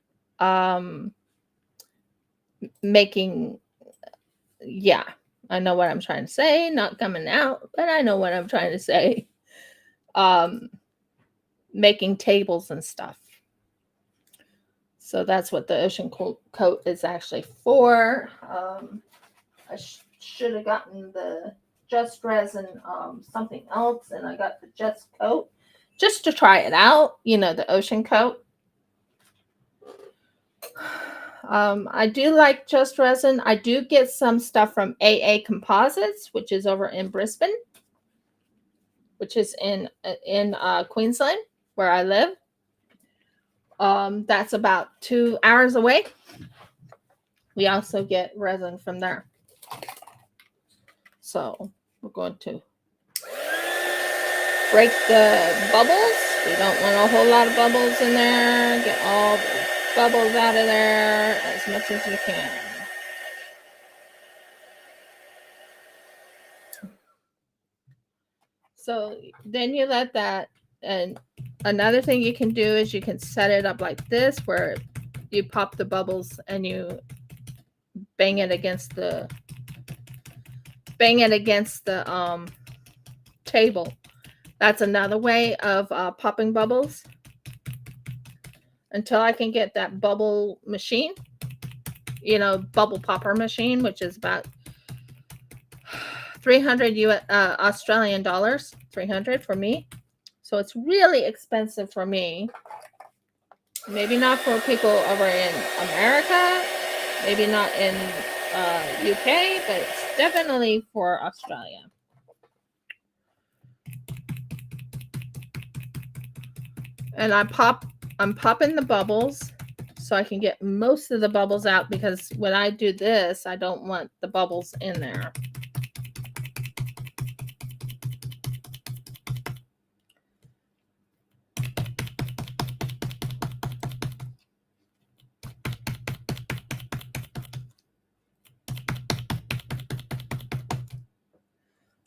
making, yeah, I know what I'm trying to say, not coming out, but I know what I'm trying to say. Making tables and stuff. So that's what the ocean coat is actually for. I should have gotten the Just Resin something else, and I got the Just Coat just to try it out. You know, the ocean coat. I do like Just Resin. I do get some stuff from AA Composites, which is over in Brisbane, which is in Queensland, where I live. That's about 2 hours away. We also get resin from there. So we're going to break the bubbles. We don't want a whole lot of bubbles in there. Get all the bubbles out of there as much as you can. So then you let that, and another thing you can do is you can set it up like this, where you pop the bubbles and you bang it against the table. That's another way of popping bubbles. Until I can get that bubble machine, bubble popper machine, which is about 300 Australian dollars, 300 for me. So it's really expensive for me. Maybe not for people over in America, maybe not in UK, but it's definitely for Australia. And I'm popping the bubbles so I can get most of the bubbles out, because when I do this, I don't want the bubbles in there.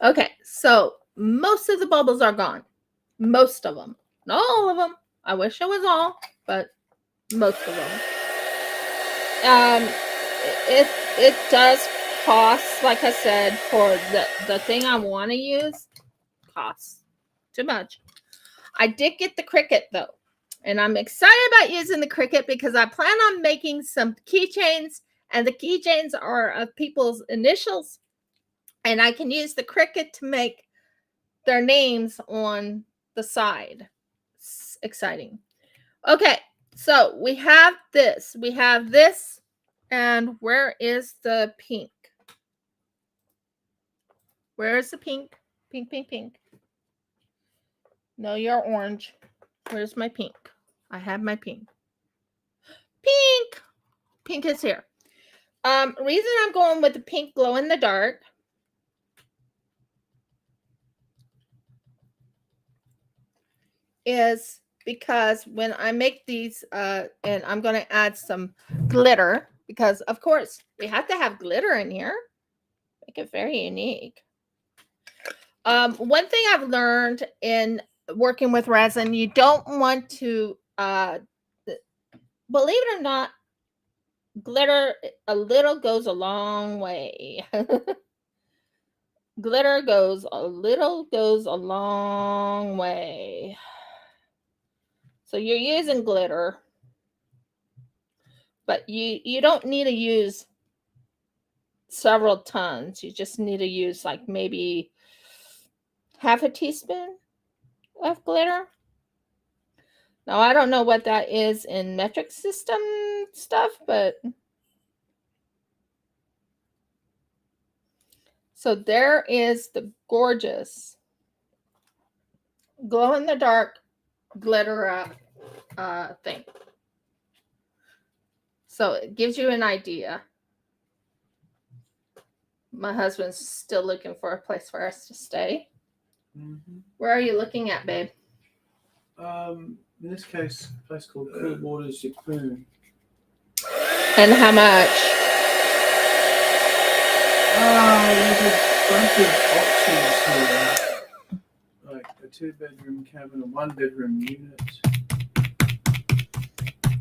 Okay, so most of the bubbles are gone. Most of them. Not all of them. I wish it was all, but most of them. It does cost, like I said, for the thing I want to use, costs too much. I did get the Cricut though, and I'm excited about using the Cricut because I plan on making some keychains, and the keychains are of people's initials, and I can use the Cricut to make their names on the side. It's exciting. Okay, so we have this. We have this. And where is the pink? Where is the pink? Pink, pink, pink. No, you're orange. Where's my pink? I have my pink. Pink! Pink is here. Reason I'm going with the pink glow in the dark is because when I make these, and I'm going to add some glitter, because of course we have to have glitter in here. Make it very unique. One thing I've learned in working with resin, you don't want to, believe it or not, glitter a little goes a long way. Glitter goes a long way. So you're using glitter, but you don't need to use several tons. You just need to use like maybe half a teaspoon of glitter. Now, I don't know what that is in metric system stuff, but so there is the gorgeous glow in the dark glitter thing. So it gives you an idea. My husband's still looking for a place for us to stay. Mm-hmm. Where are you looking at, babe? In this case, a place called Cool Waters, Yukon. And how much? There's a bunch of options here. Like a 2-bedroom cabin, a 1-bedroom unit.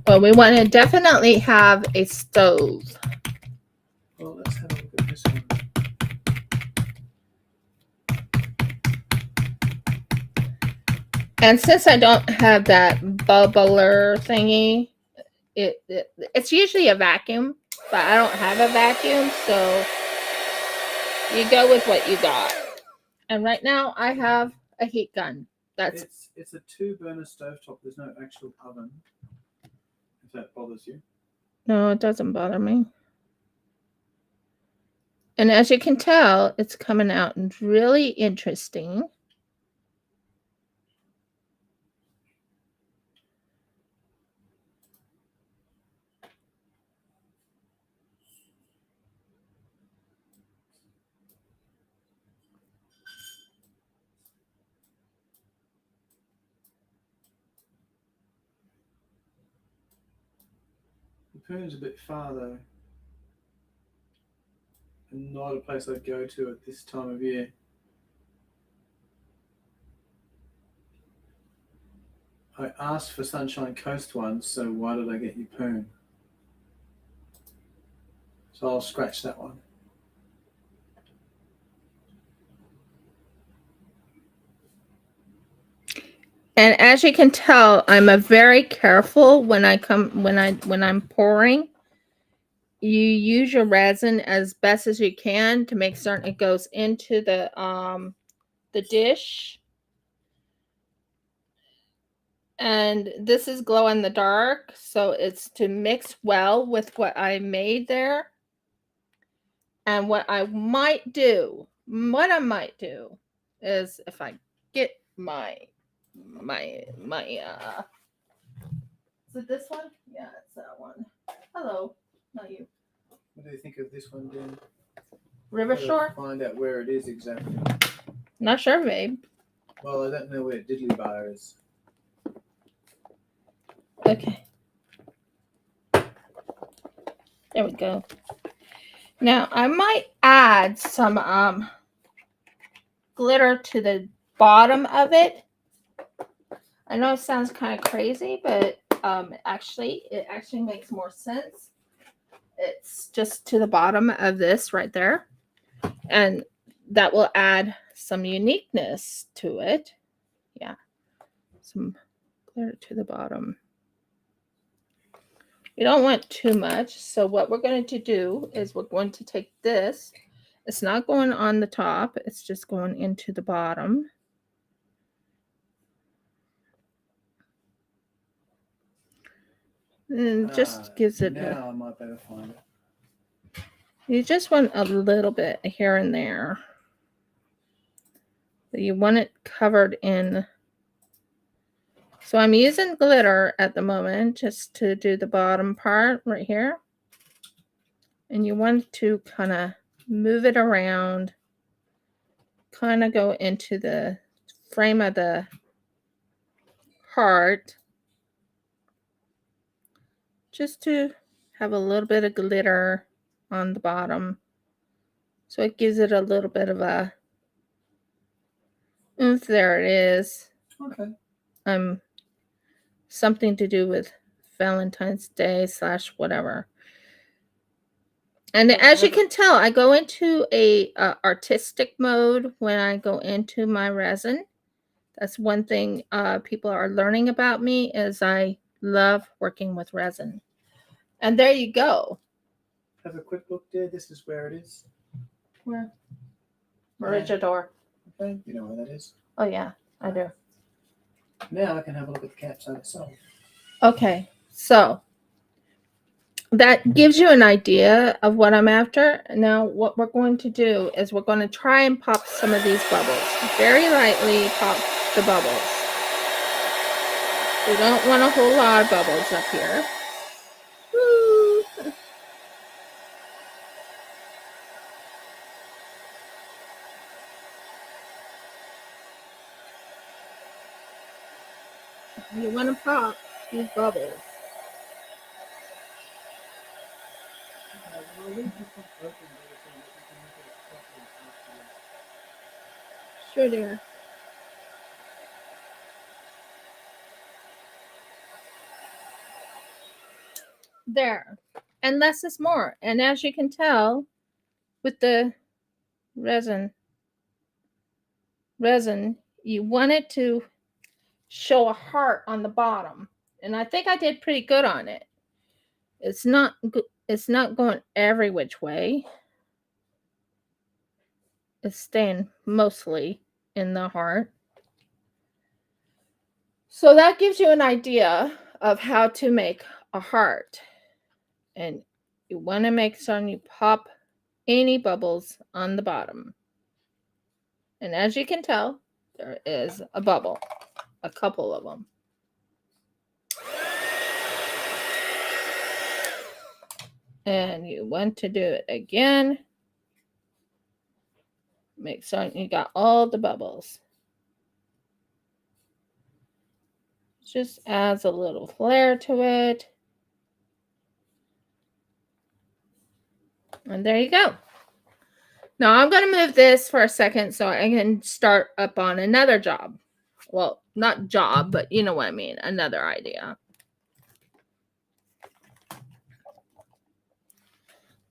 Well, we want to definitely have a stove. Well, let's have a look at this one. And since I don't have that bubbler thingy, it's usually a vacuum, but I don't have a vacuum, so you go with what you got. And right now I have a heat gun. It's a 2-burner stovetop. There's no actual oven, if that bothers you. No, it doesn't bother me. And as you can tell, it's coming out really interesting. The poon's a bit far though, and not a place I'd go to at this time of year. I asked for Sunshine Coast ones, so why did I get you Poon? So I'll scratch that one. And as you can tell, I'm a very careful when I'm pouring. You use your resin as best as you can to make certain it goes into the dish. And this is glow in the dark, so it's to mix well with what I made there. And what I might do is, if I get my is it this one? Yeah, it's that one. Hello, not you. What do you think of this one, Dan? River Shore? Find out where it is exactly. Not sure, babe. Well, I don't know where Diddley Bar is. Okay. There we go. Now I might add some glitter to the bottom of it. I know it sounds kind of crazy, but it actually makes more sense. It's just to the bottom of this right there, and that will add some uniqueness to it. Yeah, some glitter to the bottom. You don't want too much, so what we're going to do is we're going to take this. It's not going on the top, it's just going into the bottom. And just gives it now I might better find it. You just want a little bit here and there. But you want it covered in. So I'm using glitter at the moment just to do the bottom part right here. And you want to kind of move it around, kind of go into the frame of the heart, just to have a little bit of glitter on the bottom. So it gives it a little bit of a oomph. There it is. Okay. Something to do with Valentine's Day / whatever. And as you can tell, I go into a artistic mode when I go into my resin. That's one thing people are learning about me, is I love working with resin. And there you go. Have a quick look there. This is where it is. Where? Marigidor. Okay, you know where that is. Oh yeah, I do. Now I can have a look at the capsule itself. Okay, so that gives you an idea of what I'm after. Now what we're going to do is we're going to try and pop some of these bubbles. Very lightly pop the bubbles. We don't want a whole lot of bubbles up here. Woo. You want to pop these bubbles. Sure, dear. There. And less is more. And as you can tell, with the resin, you want it to show a heart on the bottom. And I think I did pretty good on it. It's not going every which way. It's staying mostly in the heart. So that gives you an idea of how to make a heart. And you want to make sure you pop any bubbles on the bottom. And as you can tell, there is a bubble, a couple of them. And you want to do it again. Make sure you got all the bubbles. Just adds a little flair to it. And there you go. Now I'm going to move this for a second so I can start up on another job. Well, not job, but you know what I mean. Another idea.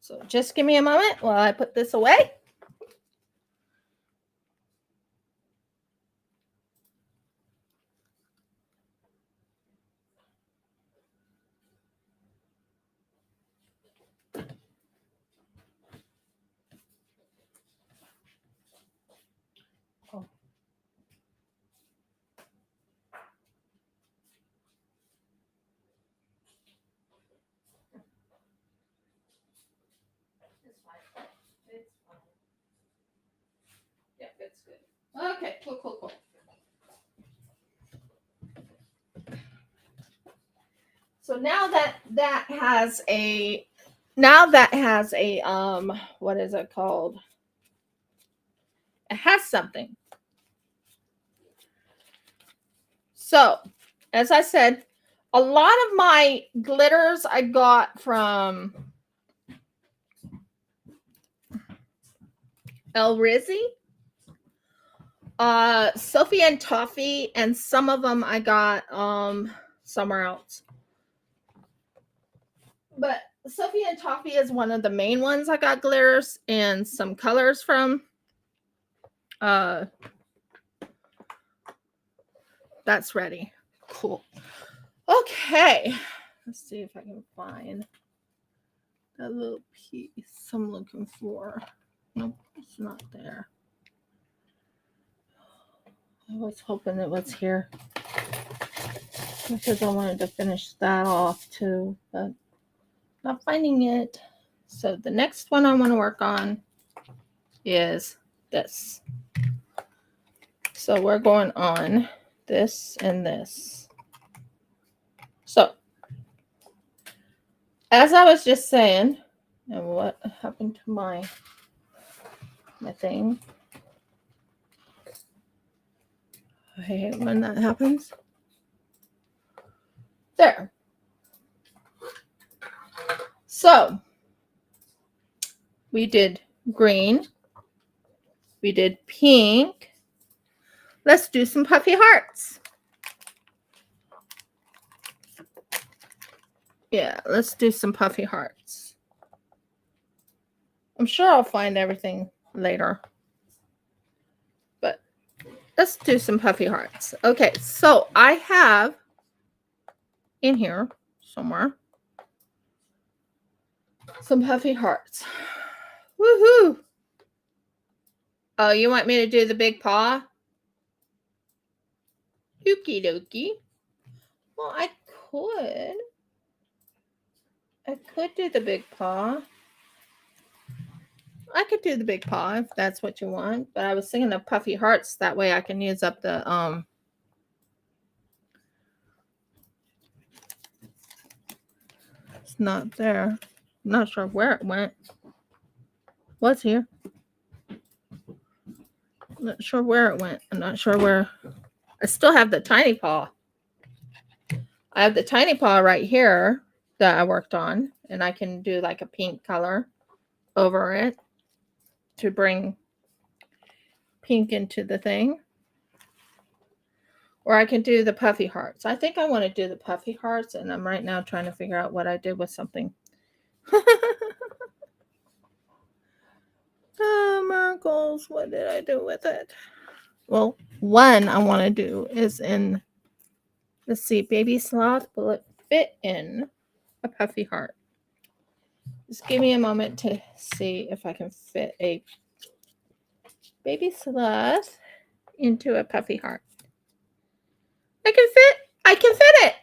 So just give me a moment while I put this away. Yep, it's good. Okay, cool. So now that has a what is it called? It has something. So, as I said, a lot of my glitters I got from El Rizzi, Sophie and Toffee, and some of them I got somewhere else. But Sophie and Toffee is one of the main ones I got glitters and some colors from. That's ready. Cool. Okay. Let's see if I can find that little piece I'm looking for. Nope, it's not there. I was hoping it was here because I wanted to finish that off too, but not finding it. So the next one I want to work on is this. So we're going on this and this. So as I was just saying, and what happened to my thing? I hate when that happens. There. So we did green. We did pink. Let's do some puffy hearts. Yeah, let's do some puffy hearts. I'm sure I'll find everything later. But let's do some puffy hearts. Okay, so I have in here somewhere some puffy hearts. Woohoo! Oh, you want me to do the big paw? Okie dokie. Well, I could do the big paw. I could do the big paw if that's what you want, but I was thinking of puffy hearts. That way I can use up the It's not there. I'm not sure where it went. What's here? I'm not sure where it went. I'm not sure where. I still have the tiny paw. I have the tiny paw right here that I worked on, and I can do like a pink color over it to bring pink into the thing. Or I can do the puffy hearts. I think I want to do the puffy hearts, and I'm right now trying to figure out what I did with something. Oh, miracles. What did I do with it? Well, one I want to do is in, let's see, baby sloth. Will it fit in a puffy heart? Just give me a moment to see if I can fit a baby sloth into a puffy heart. I can fit it.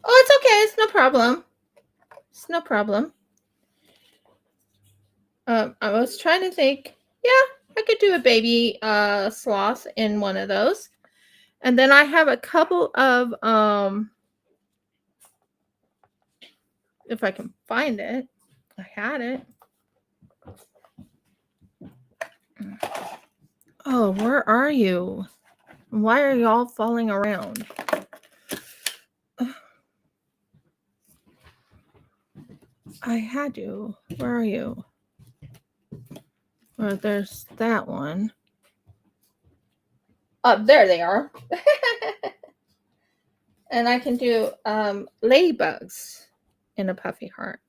Oh, it's okay. It's no problem. It's no problem. I was trying to think. Yeah, I could do a baby sloth in one of those. And then I have a couple of if I can find it. I had it. Oh, where are you? Why are y'all falling around? I had you. Where are you? Oh, there's that one. Oh, there they are. And I can do ladybugs in a puffy heart.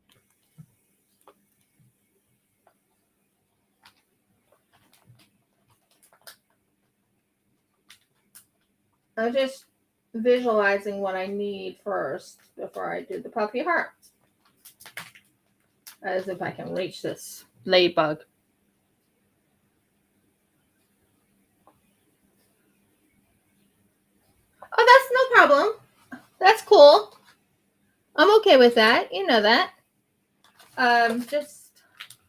I'm just visualizing what I need first before I do the puffy heart. As if I can reach this ladybug. Oh, that's no problem. That's cool. I'm okay with that. You know that.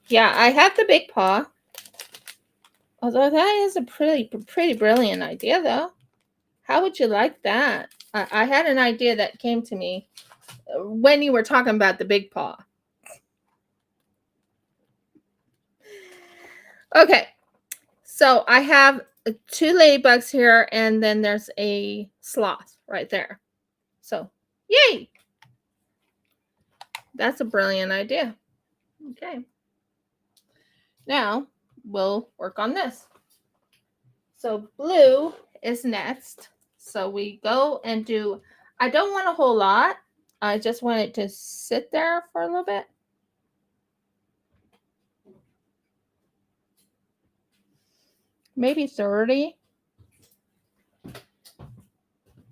Yeah, I have the big paw. Although that is a pretty brilliant idea, though. How would you like that? I had an idea that came to me when you were talking about the big paw. Okay, so I have 2 ladybugs here, and then there's a sloth right there. So, yay! That's a brilliant idea. Okay. Now, we'll work on this. So, blue is next. So, we go and do, I don't want a whole lot. I just want it to sit there for a little bit. Maybe 30.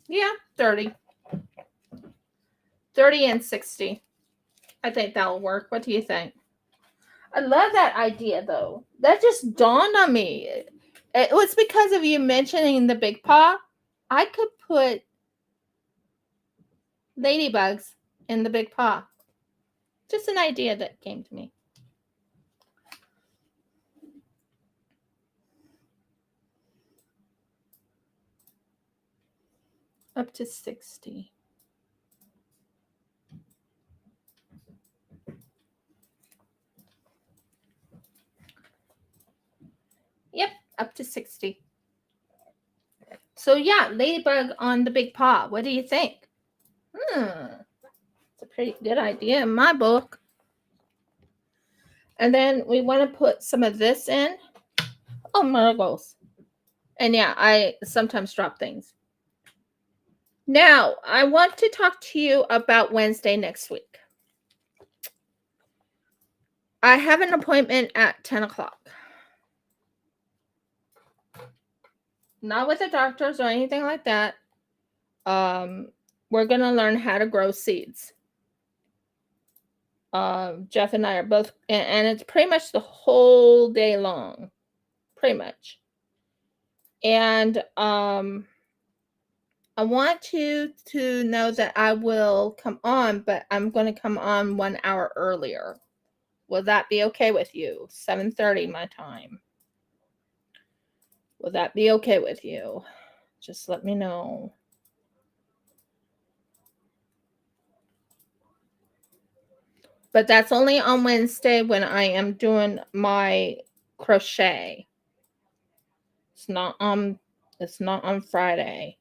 Yeah, 30. 30 and 60. I think that'll work. What do you think? I love that idea, though. That just dawned on me. It was because of you mentioning the big paw. I could put ladybugs in the big paw. Just an idea that came to me. Up to 60. Yep, up to 60. So yeah, ladybug on the big paw. What do you think? It's a pretty good idea in my book. And then we want to put some of this in. Oh, marigolds. And yeah, I sometimes drop things. Now, I want to talk to you about Wednesday next week. I have an appointment at 10 o'clock. Not with the doctors or anything like that. We're going to learn how to grow seeds. Jeff and I are both, and it's pretty much the whole day long. Pretty much. And I want you to know that I will come on, but I'm going to come on 1 hour earlier. Will that be okay with you? 7:30 my time. Will that be okay with you? Just let me know. But that's only on Wednesday when I am doing my crochet. It's not on Friday.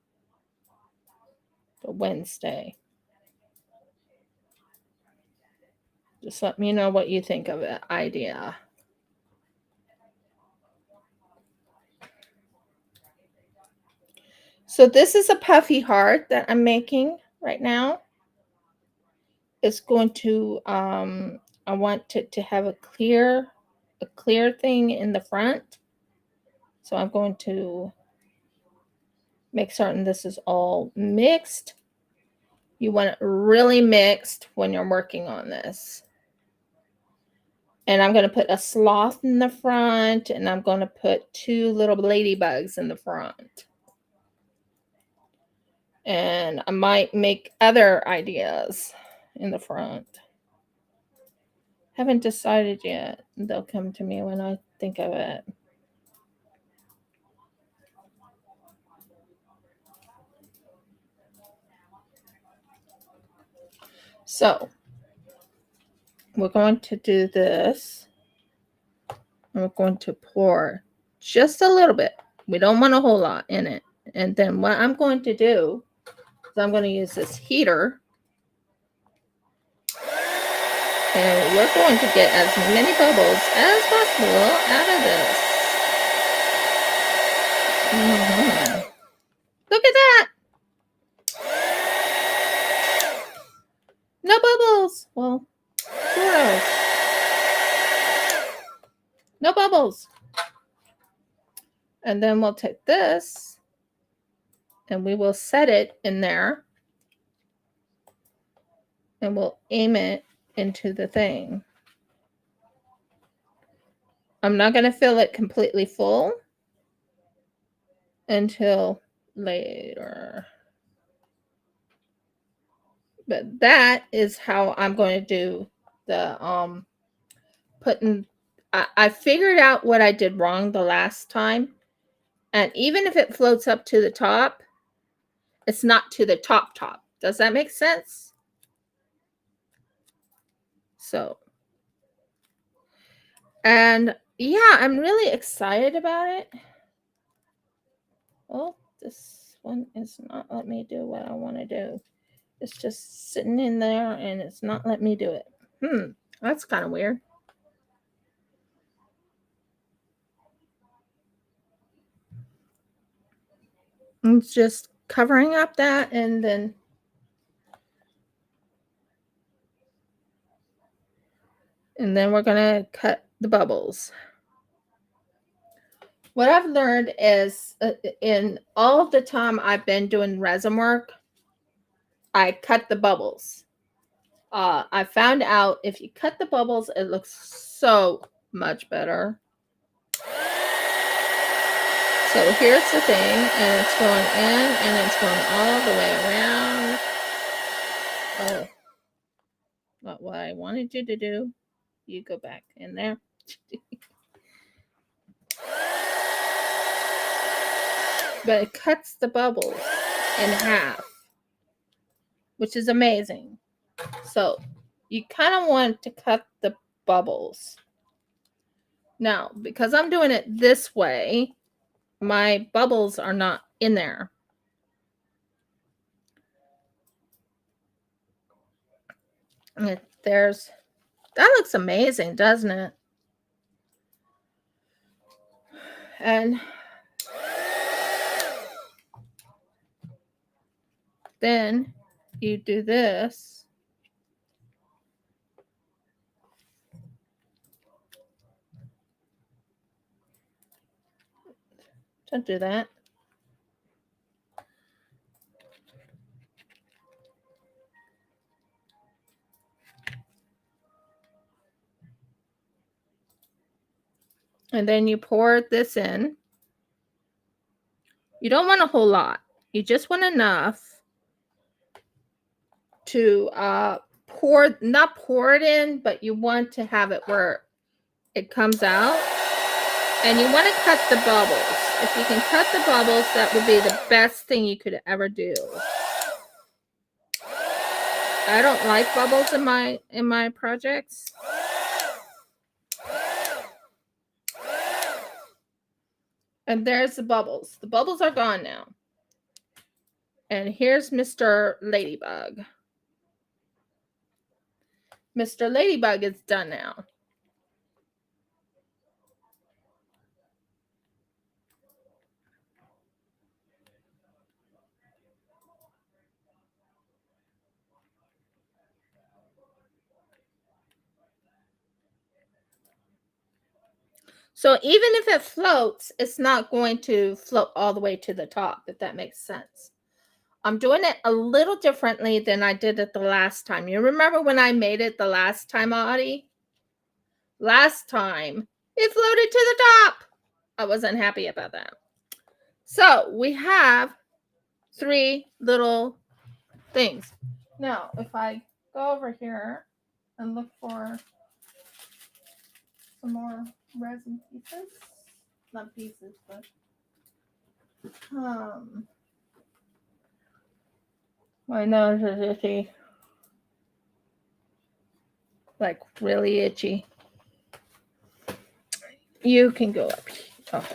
But Wednesday. Just let me know what you think of the idea. So this is a puffy heart that I'm making right now. It's going to I want it to have a clear thing in the front. So I'm going to make certain this is all mixed. You want it really mixed when you're working on this. And I'm going to put a sloth in the front, and I'm going to put 2 little ladybugs in the front. And I might make other ideas in the front. Haven't decided yet. They'll come to me when I think of it. So we're going to do this. And we're going to pour just a little bit. We don't want a whole lot in it. And then what I'm going to do is I'm going to use this heater. And we're going to get as many bubbles as possible out of this. Look at that. No bubbles. Well, sort of. No bubbles. And then we'll take this and we will set it in there. And we'll aim it into the thing. I'm not going to fill it completely full until later. But that is how I'm going to do the putting. I figured out what I did wrong the last time. And even if it floats up to the top, it's not to the top. Does that make sense? So, and yeah, I'm really excited about it. Oh, this one is not letting me do what I want to do. It's just sitting in there and it's not letting me do it. That's kind of weird. It's just covering up that and then we're going to cut the bubbles. What I've learned is in all of the time I've been doing resin work, I cut the bubbles. I found out if you cut the bubbles, it looks so much better. So here's the thing, and it's going in, and it's going all the way around. Oh, not what I wanted you to do. You go back in there. But it cuts the bubbles in half, which is amazing. So you kind of want to cut the bubbles. Now, because I'm doing it this way, my bubbles are not in there. That looks amazing, doesn't it? And then you do this. Don't do that. And then you pour this in. You don't want a whole lot. You just want enough to not pour it in, but you want to have it where it comes out. And you want to cut the bubbles. If you can cut the bubbles, that would be the best thing you could ever do. I don't like bubbles in my projects. And there's the bubbles. The bubbles are gone now. And here's Mr. Ladybug. Mr. Ladybug is done now. So even if it floats, it's not going to float all the way to the top, if that makes sense. I'm doing it a little differently than I did it the last time. You remember when I made it the last time, Audie? Last time, it floated to the top. I wasn't happy about that. So we have 3 little things. Now, if I go over here and look for some more resin pieces, not pieces, but my nose is itchy, like really itchy. You can go up here. Oh,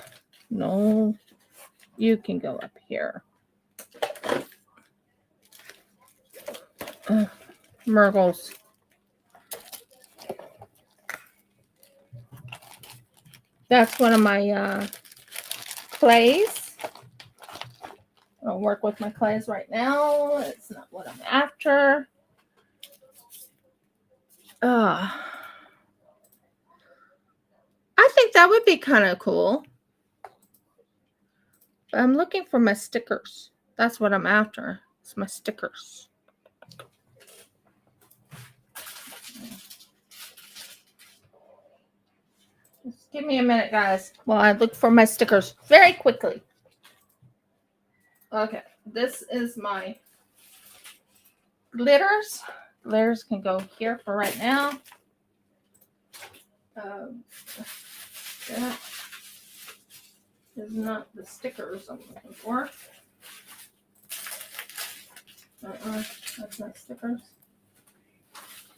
no, you can go up here. Murgles. That's one of my clays. I'll work with my clays right now. It's not what I'm after. I think that would be kind of cool. But I'm looking for my stickers. That's what I'm after. It's my stickers. Just give me a minute, guys, while I look for my stickers very quickly. Okay, this is my glitters. Glitters can go here for right now. That is not the stickers I'm looking for. That's not stickers.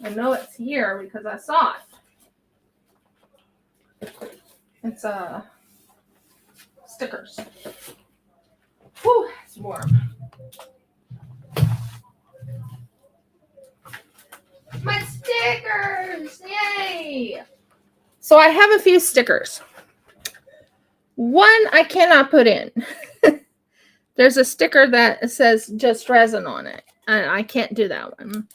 I know it's here because I saw it. It's stickers. Whew, it's warm. My stickers! Yay! So I have a few stickers. One I cannot put in. There's a sticker that says just resin on it, and I can't do that one.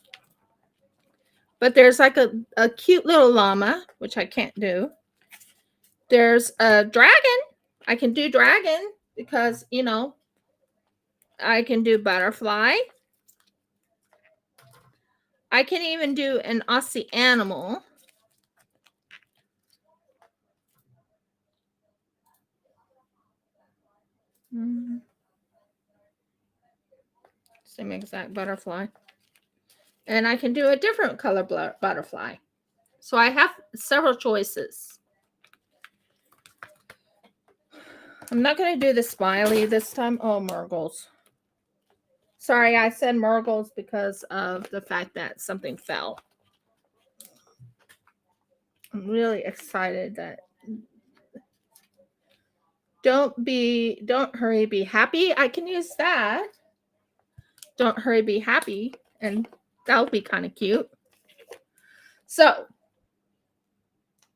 But there's like a cute little llama, which I can't do. There's a dragon. I can do dragon because, you know, I can do butterfly. I can even do an Aussie animal. Same exact butterfly. And I can do a different color butterfly. So I have several choices. I'm not going to do the smiley this time. Oh, Murgles. Sorry, I said Murgles because of the fact that something fell. I'm really excited that don't hurry, be happy. I can use that. Don't hurry, be happy. And that would be kind of cute. So,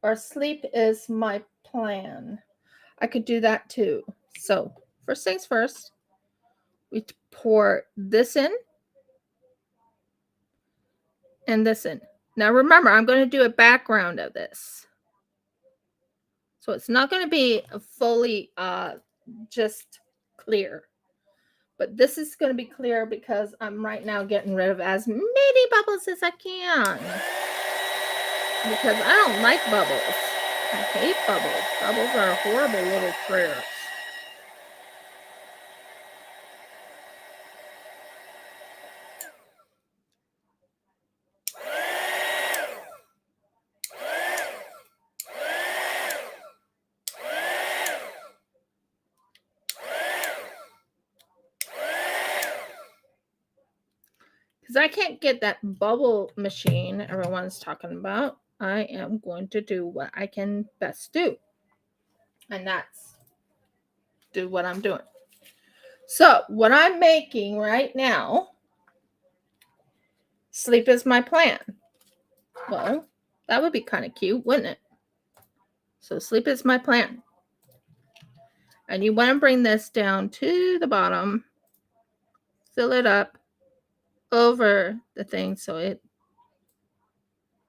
or sleep is my plan. I could do that too. So, first things first, we pour this in and this in. Now, remember, I'm going to do a background of this. So, it's not going to be fully just clear. But this is going to be clear because I'm right now getting rid of as many bubbles as I can. Because I don't like bubbles. I hate bubbles. Bubbles are horrible little critters. Because I can't get that bubble machine everyone's talking about. I am going to do what I can best do. And that's do what I'm doing. So, what I'm making right now, sleep is my plan. Well, that would be kind of cute, wouldn't it? So, sleep is my plan. And you want to bring this down to the bottom, fill it up over the thing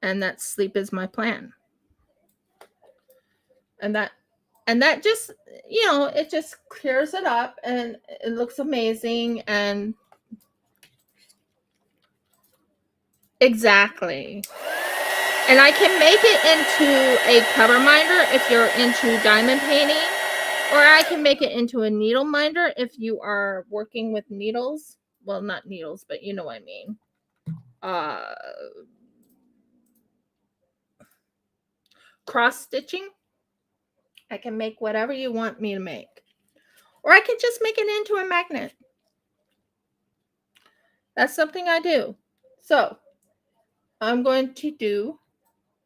and that sleep is my plan. And that just, you know, it just clears it up and it looks amazing. And exactly. And I can make it into a cover minder if you're into diamond painting. Or I can make it into a needle minder if you are working with needles. Well, not needles, but you know what I mean. Cross stitching. I can make whatever you want me to make. Or I can just make it into a magnet. That's something I do. So I'm going to do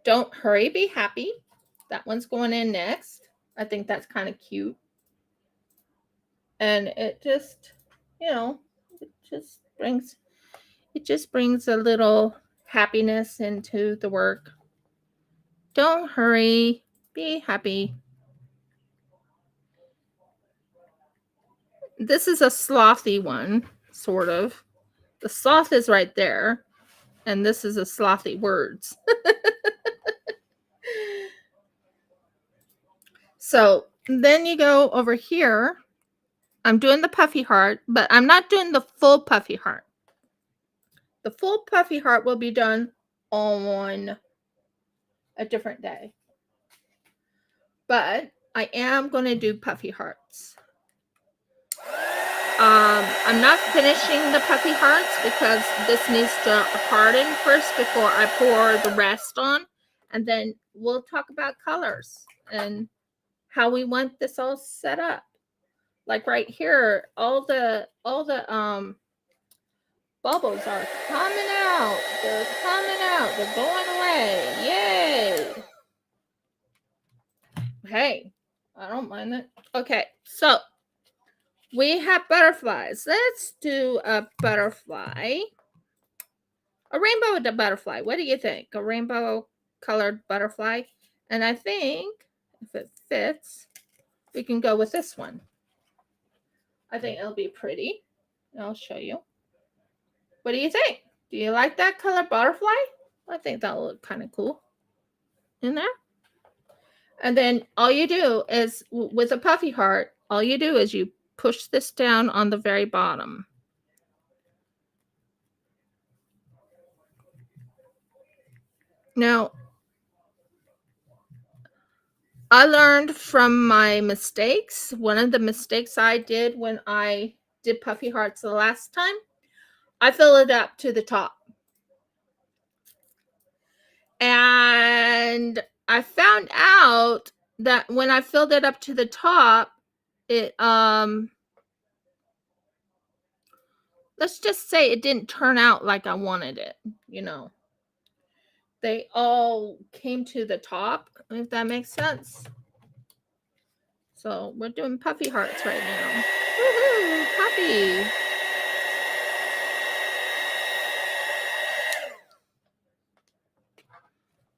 Don't Hurry, Be Happy. That one's going in next. I think that's kind of cute. And it just, it just brings a little happiness into the work. Don't hurry, be happy. This is a slothy one, sort of. The sloth is right there, and this is a slothy words. So then you go over here. I'm doing the puffy heart, but I'm not doing the full puffy heart. The full puffy heart will be done on a different day. But I am going to do puffy hearts. I'm not finishing the puffy hearts because this needs to harden first before I pour the rest on. And then we'll talk about colors and how we want this all set up. Like right here, all the bubbles are coming out. They're coming out. They're going away. Yay! Hey, I don't mind it. Okay, so we have butterflies. Let's do a butterfly. A rainbow with a butterfly. What do you think? A rainbow colored butterfly? And I think if it fits, we can go with this one. I think it'll be pretty. I'll show you. What do you think? Do you like that color butterfly? I think that'll look kind of cool in there. And then all you do is, with a puffy heart, all you do is you push this down on the very bottom. Now, I learned from my mistakes. One of the mistakes I did when I did puffy hearts the last time, I filled it up to the top. And I found out that when I filled it up to the top, it let's just say it didn't turn out like I wanted it, They all came to the top, if that makes sense. So we're doing puffy hearts right now. Woohoo, puffy.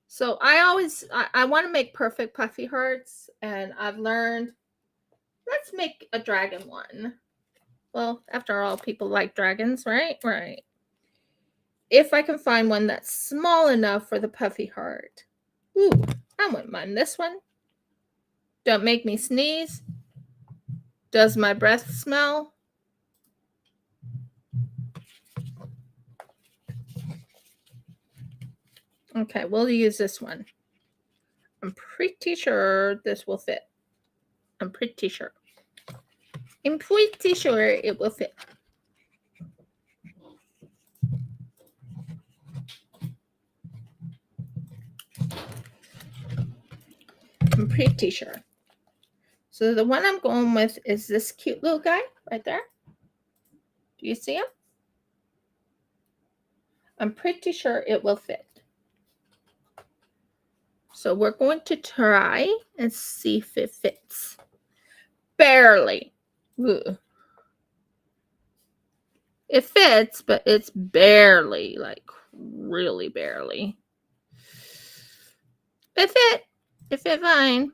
So I want to make perfect puffy hearts, and I've learned, let's make a dragon one. Well, after all, people like dragons, right? Right. If I can find one that's small enough for the puffy heart. Ooh, I wouldn't mind this one. Don't make me sneeze. Does my breath smell? Okay, we'll use this one. I'm pretty sure this will fit. I'm pretty sure it will fit. I'm pretty sure. So the one I'm going with is this cute little guy right there. Do you see him? I'm pretty sure it will fit. So we're going to try and see if it fits. Barely. Ooh. It fits, but it's barely, like really barely. It fit. It fit fine.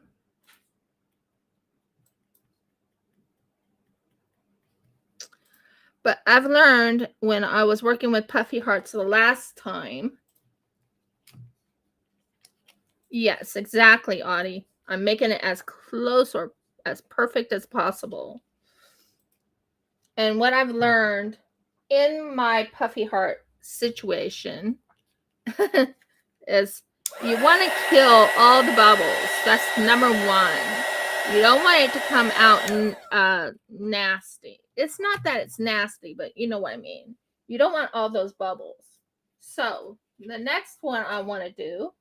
But I've learned when I was working with puffy hearts the last time. Yes, exactly, Audie. I'm making it as close or as perfect as possible. And what I've learned in my puffy heart situation is you want to kill all the bubbles. That's number one. You don't want it to come out nasty. It's not that it's nasty, but you know what I mean. You don't want all those bubbles. So the next one I want to do,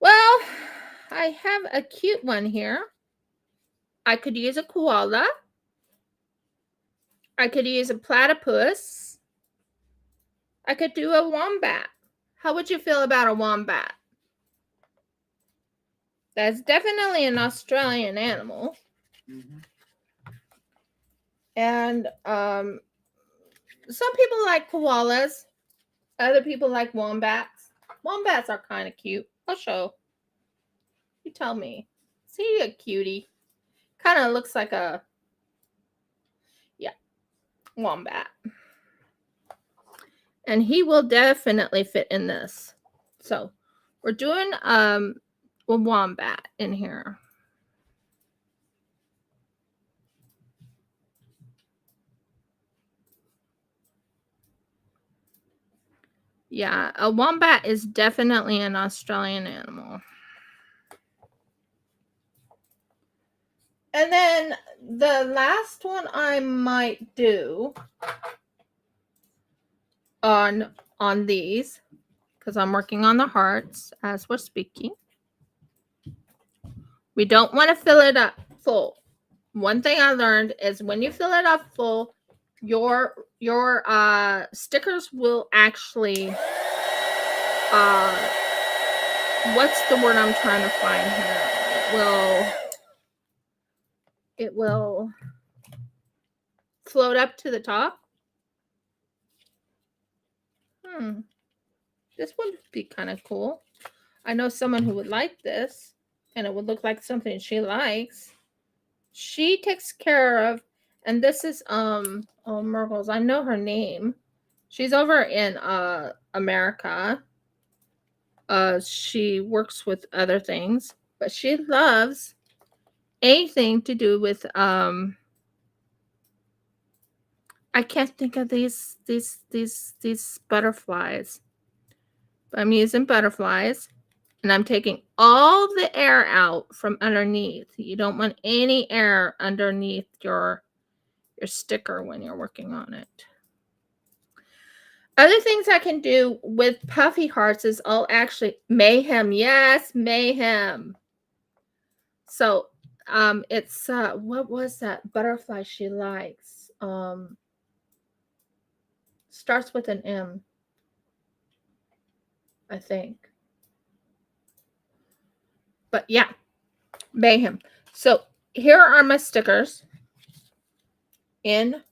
well, I have a cute one here. I could use a koala. I could use a platypus. I could do a wombat. How would you feel about a wombat? That's definitely an Australian animal. Mm-hmm. And some people like koalas. Other people like wombats. Wombats are kind of cute. I'll show. You tell me. See a cutie. Kind of looks like a, yeah, wombat. And he will definitely fit in this. So we're doing a wombat in here. Yeah, a wombat is definitely an Australian animal. And then the last one I might do on these, because I'm working on the hearts as we're speaking. We don't want to fill it up full. One thing I learned is when you fill it up full, your stickers will actually what's the word I'm trying to find here? It will float up to the top. This would be kind of cool. I know someone who would like this, and it would look like something she likes. She takes care of, and this is oh Mergles, I know her name. She's over in America. She works with other things, but she loves anything to do with I can't think of these butterflies. But I'm using butterflies, and I'm taking all the air out from underneath. You don't want any air underneath your sticker when you're working on it. Other things I can do with puffy hearts is I'll actually mayhem. Yes, mayhem. So it's what was that butterfly she likes? Starts with an M, I think. But yeah, mayhem. So here are my stickers in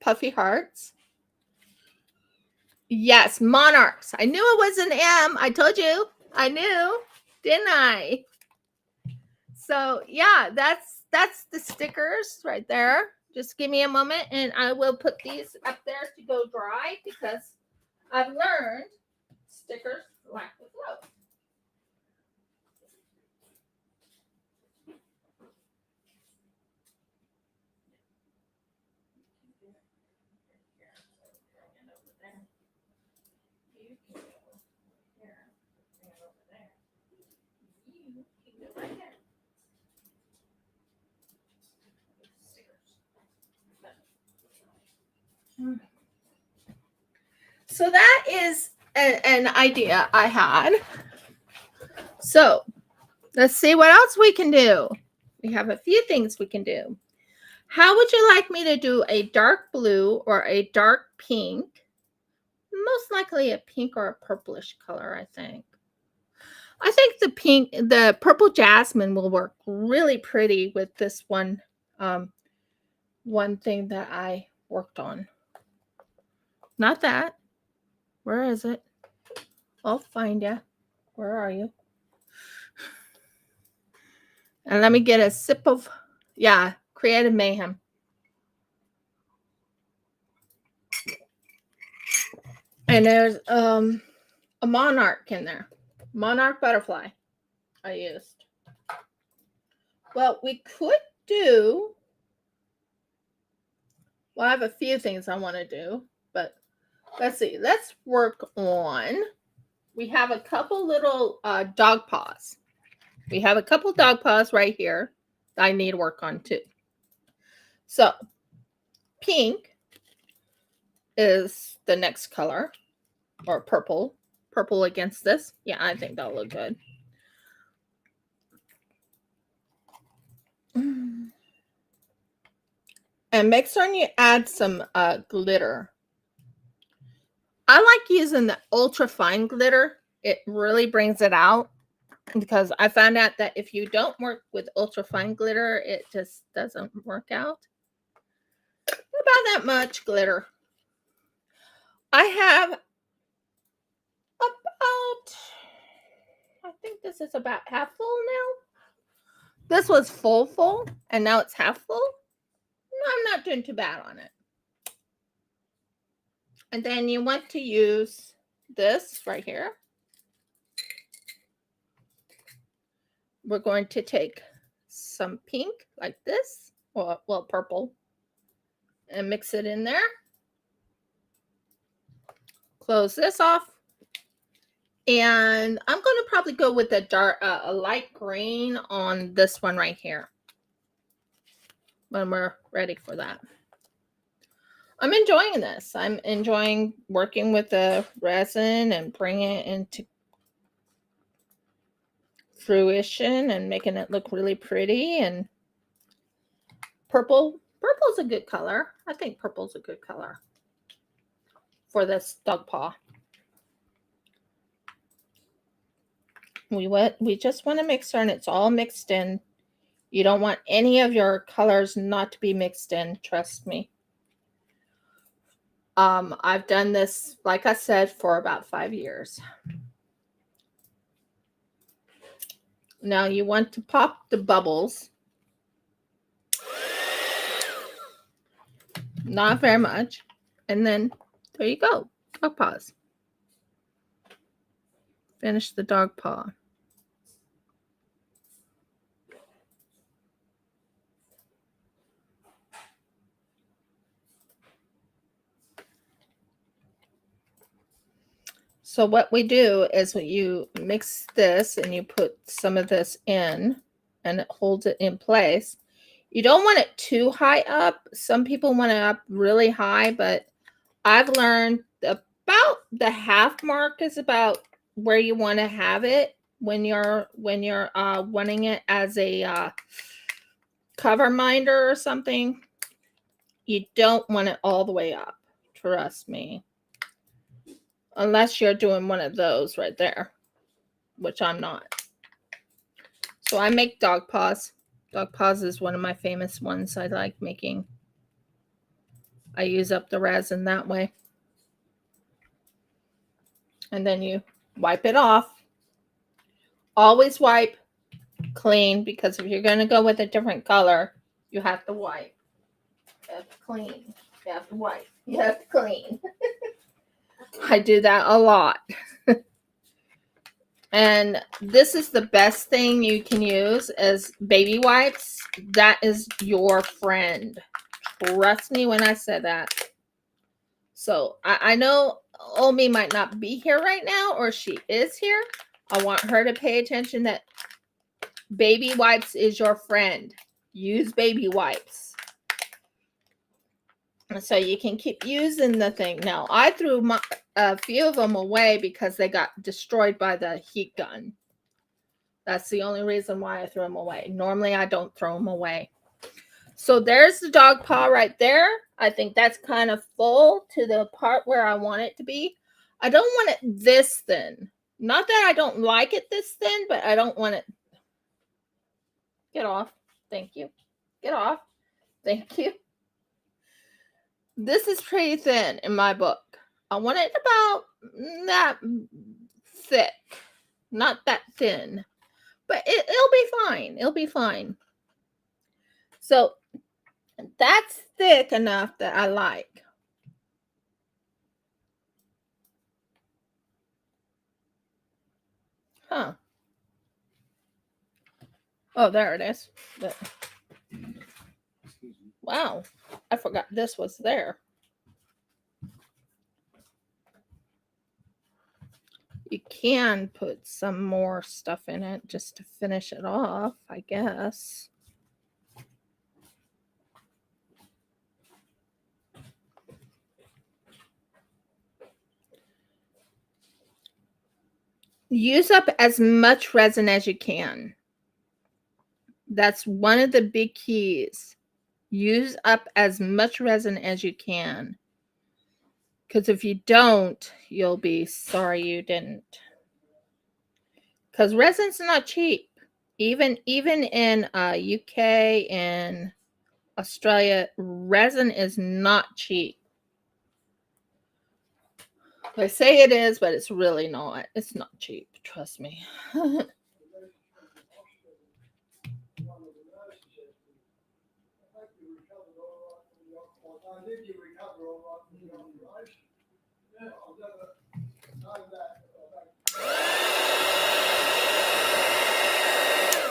puffy hearts. Yes, monarchs. I knew it was an M. I told you. I knew, didn't I? So yeah, that's the stickers right there. Just give me a moment and I will put these up there to go dry because I've learned stickers like to float. So that is an idea I had. So let's see what else we can do. We have a few things we can do. How would you like me to do a dark blue or a dark pink? Most likely a pink or a purplish color, I think. I think the purple jasmine will work really pretty with this one thing that I worked on. Not that. Where is it? I'll find you. Where are you? And let me get a sip of, yeah, Creative Mayhem. And there's a monarch in there. Monarch butterfly I used. Well, we could do, well, I have a few things I want to do, but let's see. Let's work on, we have a couple little dog paws. We have a couple dog paws right here that I need to work on too. So pink is the next color, or purple. Purple against this. Yeah, I think that'll look good. And make certain you add some glitter. I like using the ultra fine glitter. It really brings it out, because I found out that if you don't work with ultra fine glitter, it just doesn't work out. About that much glitter. I have about, I think this is about half full now. This was full, and now it's half full. No, I'm not doing too bad on it. And then you want to use this right here. We're going to take some pink like this, or well, purple, and mix it in there. Close this off. And I'm going to probably go with a light green on this one right here when we're ready for that. I'm enjoying this. I'm enjoying working with the resin and bringing it into fruition and making it look really pretty. And purple's a good color. I think purple's a good color for this dog paw. We just want to make certain it's all mixed in. You don't want any of your colors not to be mixed in, trust me. I've done this, like I said, for about 5 years. Now you want to pop the bubbles. Not very much. And then there you go. Dog paws. Finish the dog paw. So what we do is you mix this and you put some of this in, and it holds it in place. You don't want it too high up. Some people want it up really high, but I've learned about the half mark is about where you want to have it when you're wanting it as a cover minder or something. You don't want it all the way up, trust me. Unless you're doing one of those right there, which I'm not. So I make dog paws. Dog paws is one of my famous ones I like making. I use up the resin that way. And then you wipe it off. Always wipe clean, because if you're going to go with a different color, you have to wipe. You have to clean. You have to wipe. You have to clean. I do that a lot. And this is the best thing you can use as baby wipes. That is your friend. Trust me when I said that. So I know Omi might not be here right now, or she is here. I want her to pay attention that baby wipes is your friend. Use baby wipes. So you can keep using the thing. Now, I threw a few of them away because they got destroyed by the heat gun. That's the only reason why I threw them away. Normally, I don't throw them away. So there's the dog paw right there. I think that's kind of full to the part where I want it to be. I don't want it this thin. Not that I don't like it this thin, but I don't want it. Get off. Thank you. Get off. Thank you. This is pretty thin in my book. I want it about that thick. Not that thin. But it'll be fine. It'll be fine. So that's thick enough that I like. Huh. Oh, there it is. Wow. I forgot this was there. You can put some more stuff in it just to finish it off, I guess. Use up as much resin as you can. That's one of the big keys. Use up as much resin as you can. Because if you don't, you'll be sorry you didn't. Because resin's not cheap. Even in UK and Australia, resin is not cheap. I say it is, but it's really not. It's not cheap. Trust me.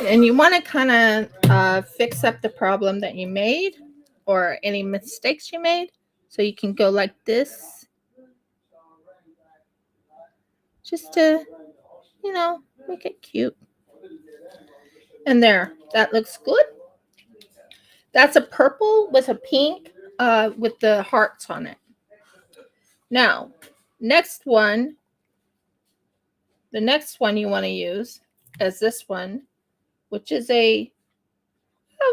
And you want to kind of fix up the problem that you made or any mistakes you made. So you can go like this. Just to, you know, make it cute. And there, that looks good. That's a purple with a pink with the hearts on it. Now, next one, the next one you want to use is this one, which is I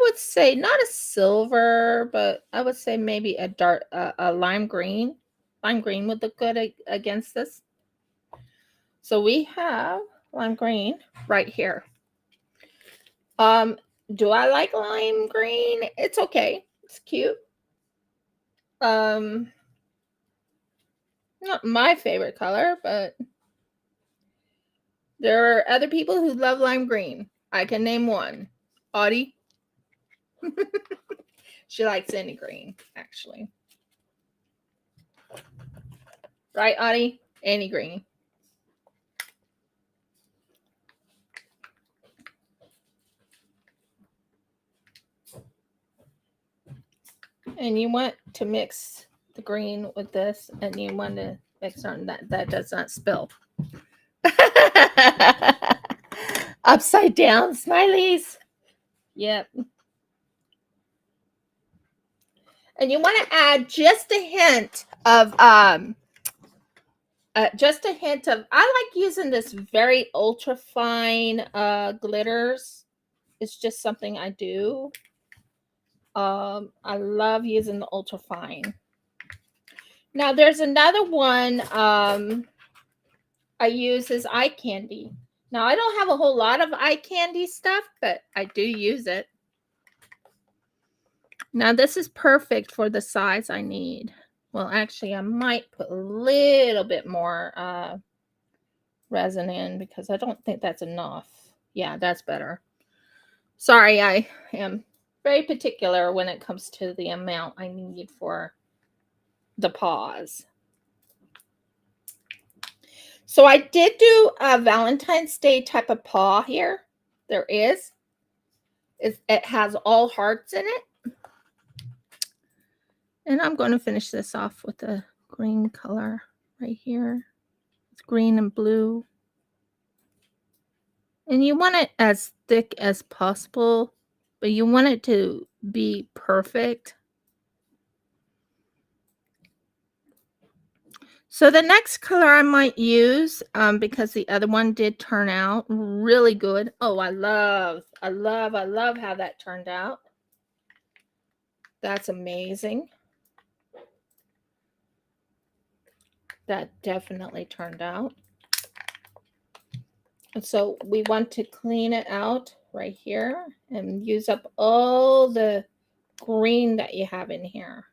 would say not a silver, but I would say maybe a dark, a lime green. Lime green would look good against this. So we have lime green right here. Do I like lime green? It's okay. It's cute. Not my favorite color, but there are other people who love lime green. I can name one. Audie. She likes any green, actually. Right, Audie? Any green. And you want to mix the green with this, and you want to make certain that does not spill. Upside down smileys. Yep. And you want to add just a hint of I like using this very ultra fine glitters. It's just something I do. I love using the ultra fine. Now there's another one I use is eye candy. Now I don't have a whole lot of eye candy stuff, but I do use it. Now this is perfect for the size I need. Well, actually I might put a little bit more resin in because I don't think that's enough. Yeah, that's better. Sorry, I am very particular when it comes to the amount I need for the paws. So I did do a Valentine's Day type of paw here. There is. It has all hearts in it. And I'm going to finish this off with a green color right here. It's green and blue. And you want it as thick as possible, but you want it to be perfect. So the next color I might use, because the other one did turn out really good. Oh, I love how that turned out. That's amazing. That definitely turned out. And so we want to clean it out right here and use up all the green that you have in here.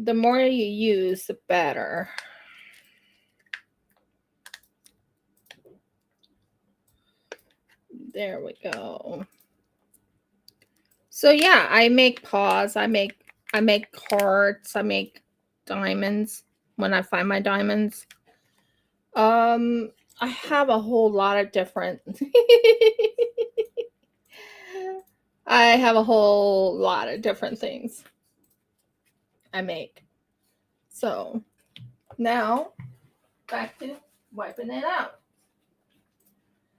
The more you use, the better. There we go. So yeah, I make paws, I make hearts, I make diamonds when I find my diamonds. I have a whole lot of different I have a whole lot of different things I make. So now back to wiping it out.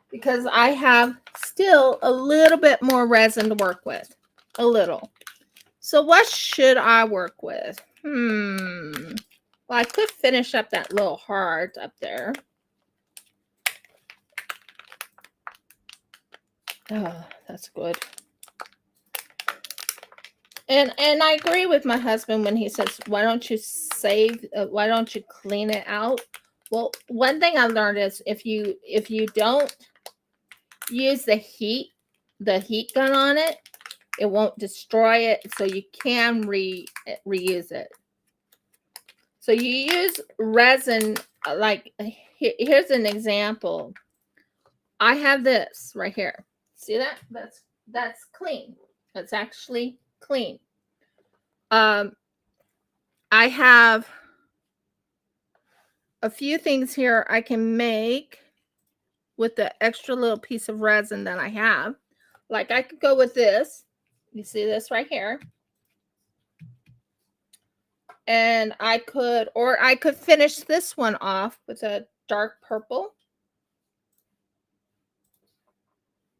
Because I have still a little bit more resin to work with. A little. So what should I work with? Well, I could finish up that little heart up there. Oh, that's good. And I agree with my husband when he says, why don't you clean it out? Well, one thing I learned is if you don't use the heat gun on it, it won't destroy it, so you can reuse it. So you use resin, like here's an example. I have this right here. See that? That's clean. That's actually clean. I have a few things here I can make with the extra little piece of resin that I have. Like I could go with this. You see this right here. And I could finish this one off with a dark purple.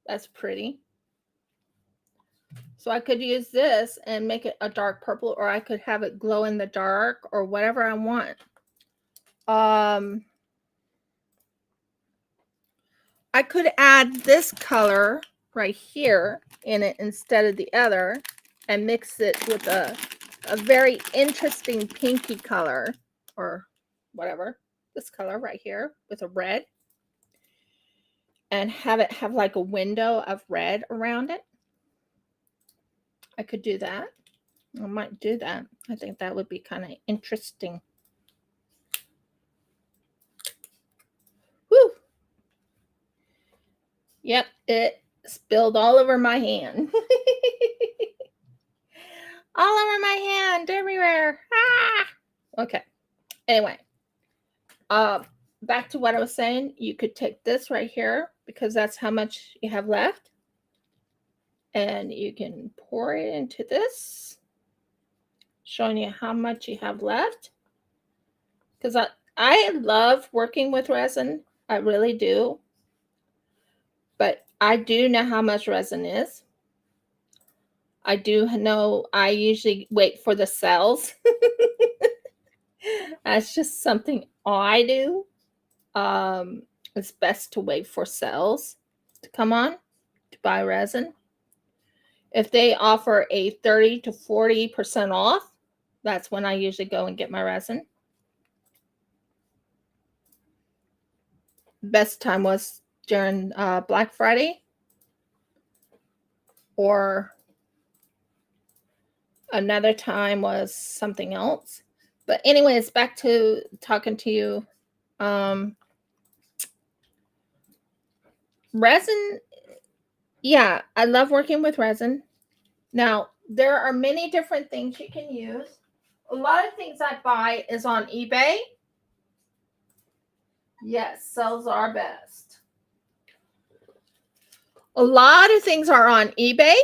That's pretty. So I could use this and make it a dark purple, or I could have it glow in the dark, or whatever I want. I could add this color right here in it instead of the other and mix it with a very interesting pinky color, or whatever, this color right here with a red, and have it have like a window of red around it. I could do that. I might do that. I think that would be kind of interesting. Woo! Yep, it spilled all over my hand. All over my hand, everywhere. Ah! Okay. Anyway, back to what I was saying. You could take this right here, because that's how much you have left, and you can pour it into this, showing you how much you have left. Because I love working with resin. I really do. But I do know how much resin is. I do know I usually wait for the cells. That's just something I do. It's best to wait for cells to come on to buy resin. If they offer a 30 to 40% off, that's when I usually go and get my resin. Best time was during Black Friday, or another time was something else. But anyways, back to talking to you. Resin, yeah, I love working with resin. Now, there are many different things you can use. A lot of things I buy is on eBay. Yes, sales are best. A lot of things are on eBay.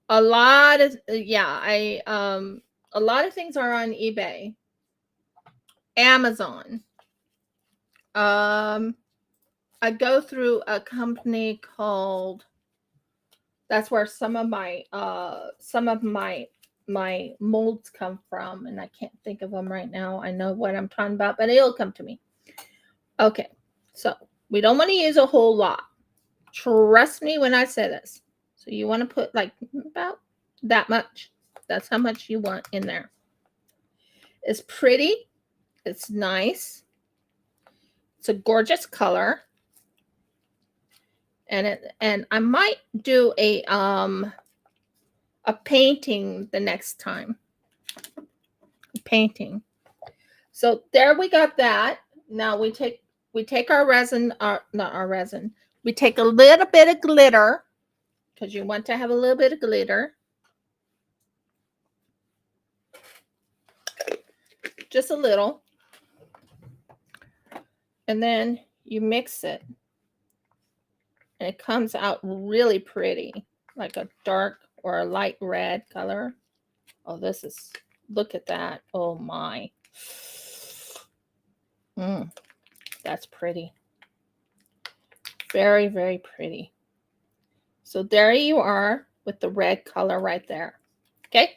A lot of a lot of things are on eBay. Amazon. I go through a company called, that's where some of my molds come from, and I can't think of them right now. I know what I'm talking about, but it'll come to me. Okay, so we don't want to use a whole lot. Trust me when I say this. So you want to put like about that much. That's how much you want in there. It's pretty. It's nice. It's a gorgeous color. And I might do a painting the next time. Painting. So there we got that. Now we take our resin, not our resin. We take a little bit of glitter, because you want to have a little bit of glitter. Just a little. And then you mix it. And it comes out really pretty, like a dark or a light red color. Oh, this is, look at that. Oh my. That's pretty. Very, very pretty. So there you are with the red color right there. Okay.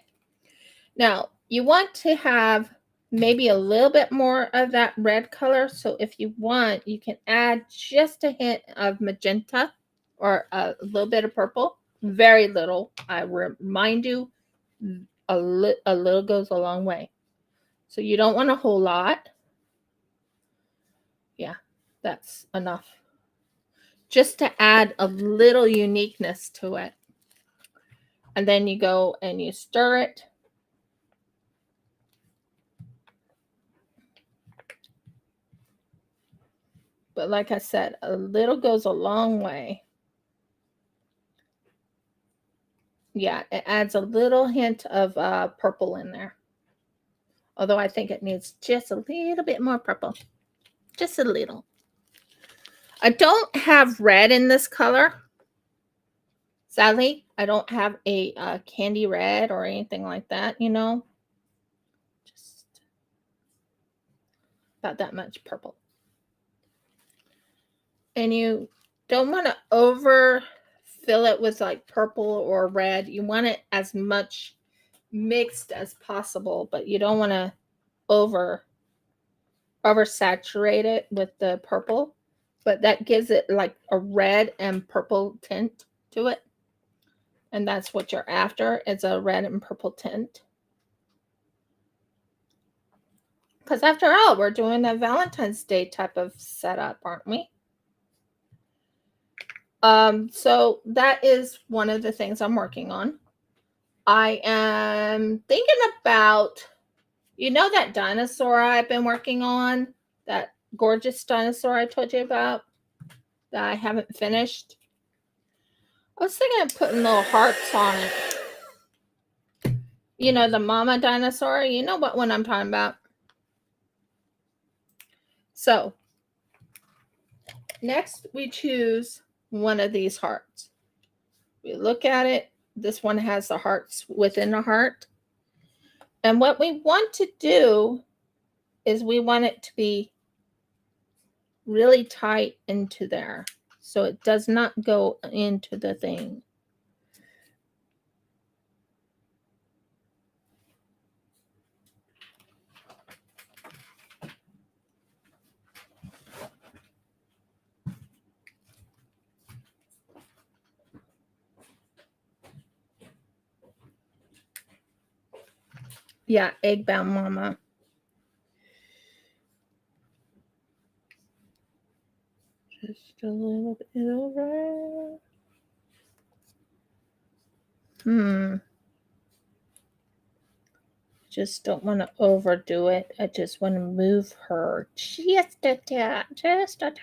Now you want to have maybe a little bit more of that red color. So if you want, you can add just a hint of magenta or a little bit of purple. Very little. I remind you, a little goes a long way. So you don't want a whole lot. Yeah, that's enough. Just to add a little uniqueness to it. And then you go and you stir it. But like I said, a little goes a long way. Yeah, it adds a little hint of purple in there. Although I think it needs just a little bit more purple. Just a little. I don't have red in this color. Sadly, I don't have a candy red or anything like that, you know. Just about that much purple. And you don't want to overfill it with like purple or red. You want it as much mixed as possible, but you don't want to oversaturate it with the purple. But that gives it like a red and purple tint to it. And that's what you're after. It's a red and purple tint. Because after all, we're doing a Valentine's Day type of setup, aren't we? So that is one of the things I'm working on. I am thinking about, you know, that dinosaur I've been working on, that gorgeous dinosaur I told you about that I haven't finished. I was thinking of putting little hearts on it. You know, the mama dinosaur, you know what one I'm talking about. So next we choose one of these hearts. We look at it. This one has the hearts within the heart. And what we want to do is we want it to be really tight into there, so it does not go into the thing. Yeah, egg bound mama. Just a little bit over. Just don't want to overdo it. I just want to move her just a tad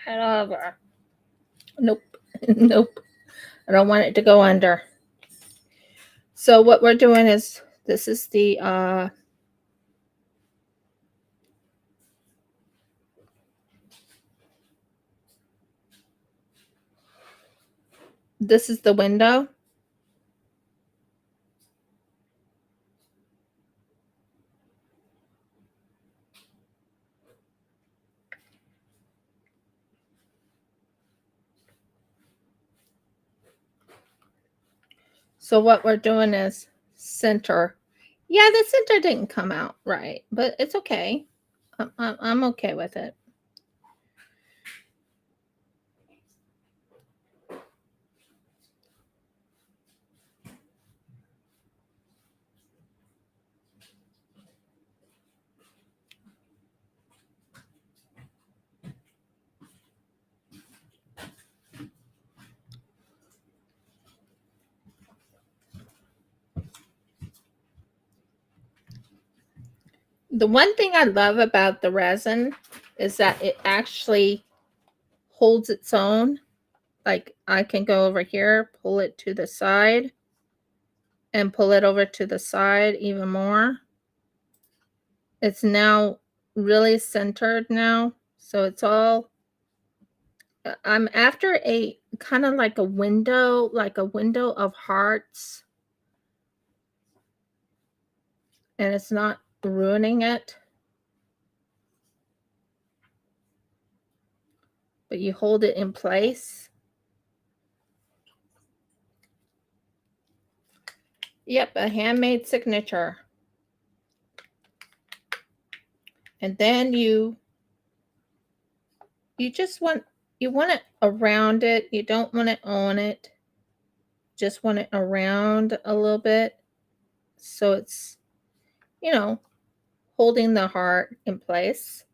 over. Nope. Nope. I don't want it to go under. So what we're doing is, this is the this is the window. So what we're doing is center. Yeah, the center didn't come out right, but it's okay. I'm okay with it. The one thing I love about the resin is that it actually holds its own. Like I can go over here, pull it to the side, and pull it over to the side even more. It's now really centered now. So it's all, I'm after a kind of like a window of hearts. And it's not ruining it. but you hold it in place. Yep, a handmade signature. And then you just want it around it. You don't want it on it. Just want it around a little bit. So it's, you know, holding the heart in place.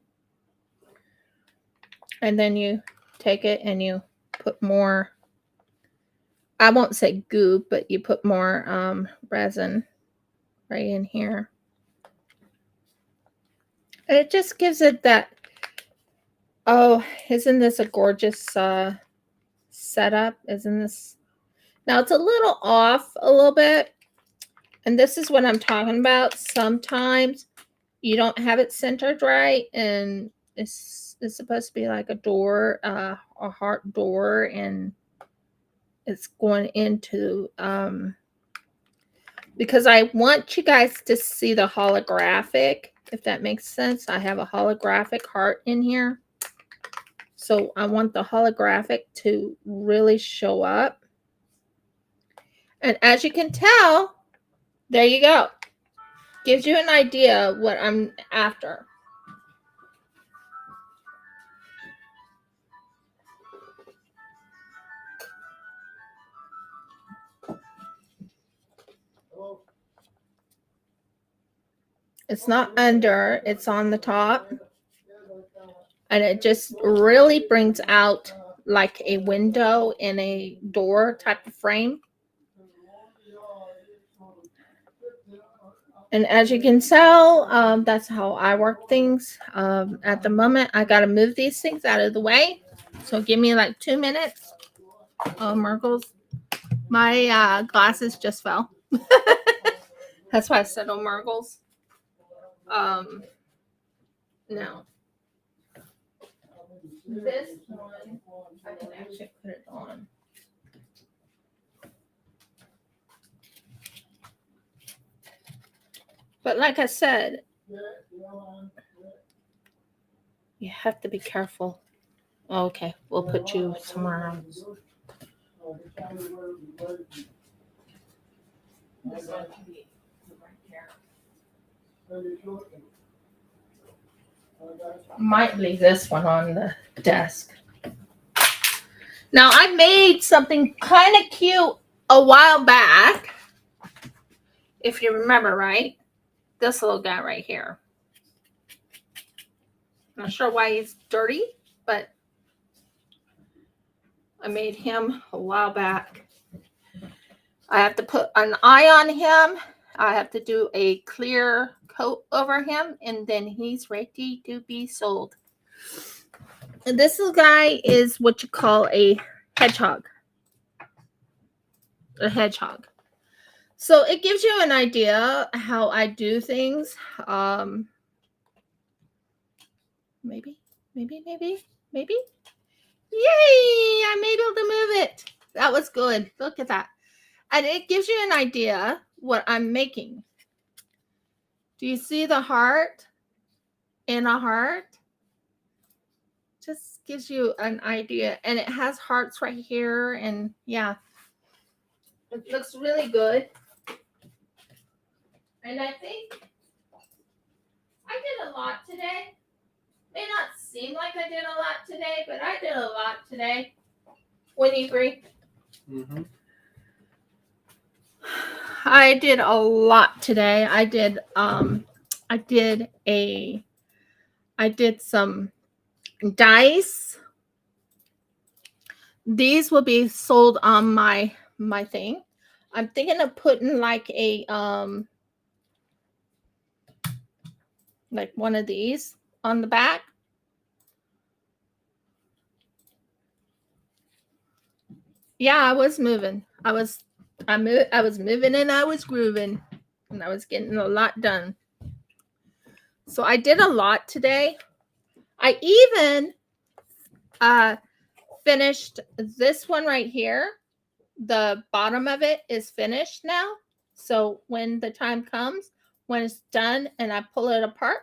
And then you take it and you put more, I won't say goop, but you put more resin right in here. And it just gives it that, oh, isn't this a gorgeous setup? Isn't this? Now it's a little off a little bit. And this is what I'm talking about. Sometimes you don't have it centered right, and it's supposed to be like a door, a heart door, and it's going into because I want you guys to see the holographic, if that makes sense. I have a holographic heart in here, so I want the holographic to really show up. And as you can tell, there you go. Gives you an idea of what I'm after. It's not under, it's on the top. And it just really brings out like a window in a door type of frame. And as you can tell, that's how I work things. At the moment, I got to move these things out of the way. So give me like 2 minutes. Oh, Merkles. My glasses just fell. That's why I said, oh, Merkles. No. This one, I can actually put it on. But like I said, you have to be careful. Okay, we'll put you somewhere else. This one can be right here. Might leave this one on the desk. Now, I made something kind of cute a while back. If you remember, right? This little guy right here. Not sure why he's dirty, but I made him a while back. I have to put an eye on him. I have to do a clear coat over him, and then he's ready to be sold. And this little guy is what you call a hedgehog. A hedgehog. So it gives you an idea how I do things. Maybe. Yay! I'm able to move it. That was good. Look at that. And it gives you an idea what I'm making. Do you see the heart in a heart? Just gives you an idea. And it has hearts right here. And yeah, it looks really good. And I think I did a lot today. May not seem like I did a lot today, but I did a lot today. Wouldn't you agree? Mm-hmm. I did a lot today. I did some dice. These will be sold on my thing. I'm thinking of putting like a like one of these on the back. Yeah, I was moving. I was moving and I was grooving, and I was getting a lot done. So I did a lot today. I even finished this one right here. The bottom of it is finished now. So when the time comes, when it's done and I pull it apart,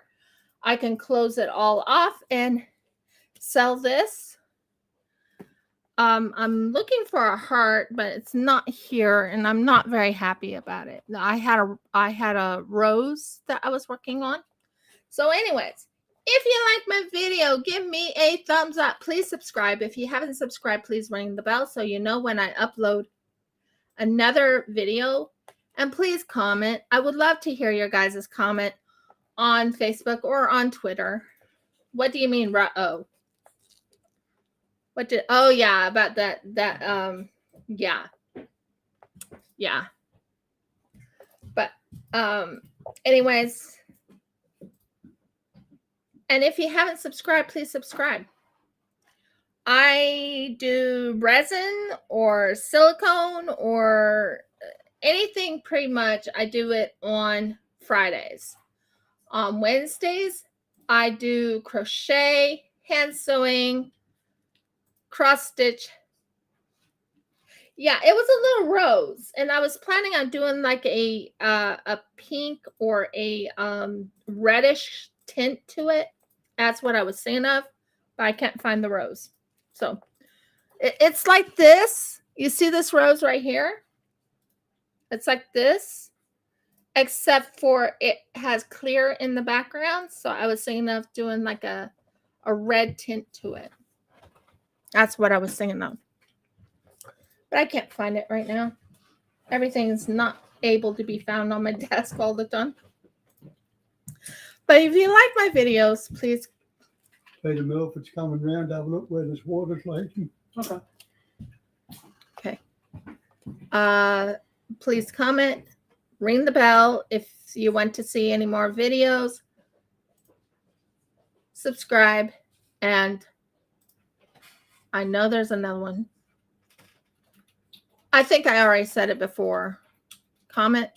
I can close it all off and sell this I'm looking for a heart, but it's not here, and I'm not very happy about it. I had a rose that I was working on. So anyways, if you like my video, give me a thumbs up. Please subscribe. If you haven't subscribed, please ring the bell so you know when I upload another video. And please comment. I would love to hear your guys' comment on Facebook or on Twitter. What do you mean, oh? What did, oh yeah, about that, yeah. But, anyways, and if you haven't subscribed, please subscribe. I do resin or silicone or anything pretty much. I do it on Fridays. On Wednesdays, I do crochet, hand sewing, cross stitch. Yeah, it was a little rose, and I was planning on doing like a pink or a reddish tint to it. That's what I was thinking of, but I can't find the rose. So it's like this. You see this rose right here? It's like this, except for it has clear in the background. So I was thinking of doing like a red tint to it. That's what I was thinking of. But I can't find it right now. Everything is not able to be found on my desk all the time. But if you like my videos, please. Pay the mill if it's coming round, have a look where this water's leaking. Okay. Okay. Please comment, ring the bell if you want to see any more videos. Subscribe, and I know there's another one. I think I already said it before. Comment.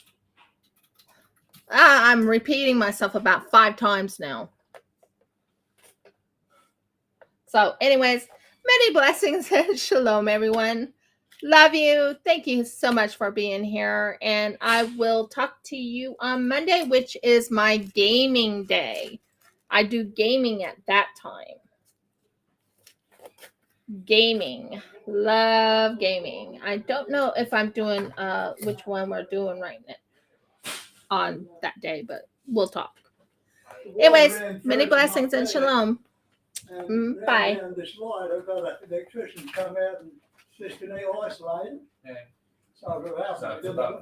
I'm repeating myself about 5 times now. So anyways, many blessings and shalom, everyone. Love you. Thank you so much for being here. And I will talk to you on Monday, which is my gaming day. I do gaming at that time. Gaming. Love gaming. I don't know if I'm doing which one we're doing right now on that day, but we'll talk. Anyways, many blessings and shalom. Bye. And this light, I've got an electrician come out and system isolated. Yeah. So I've got So it's about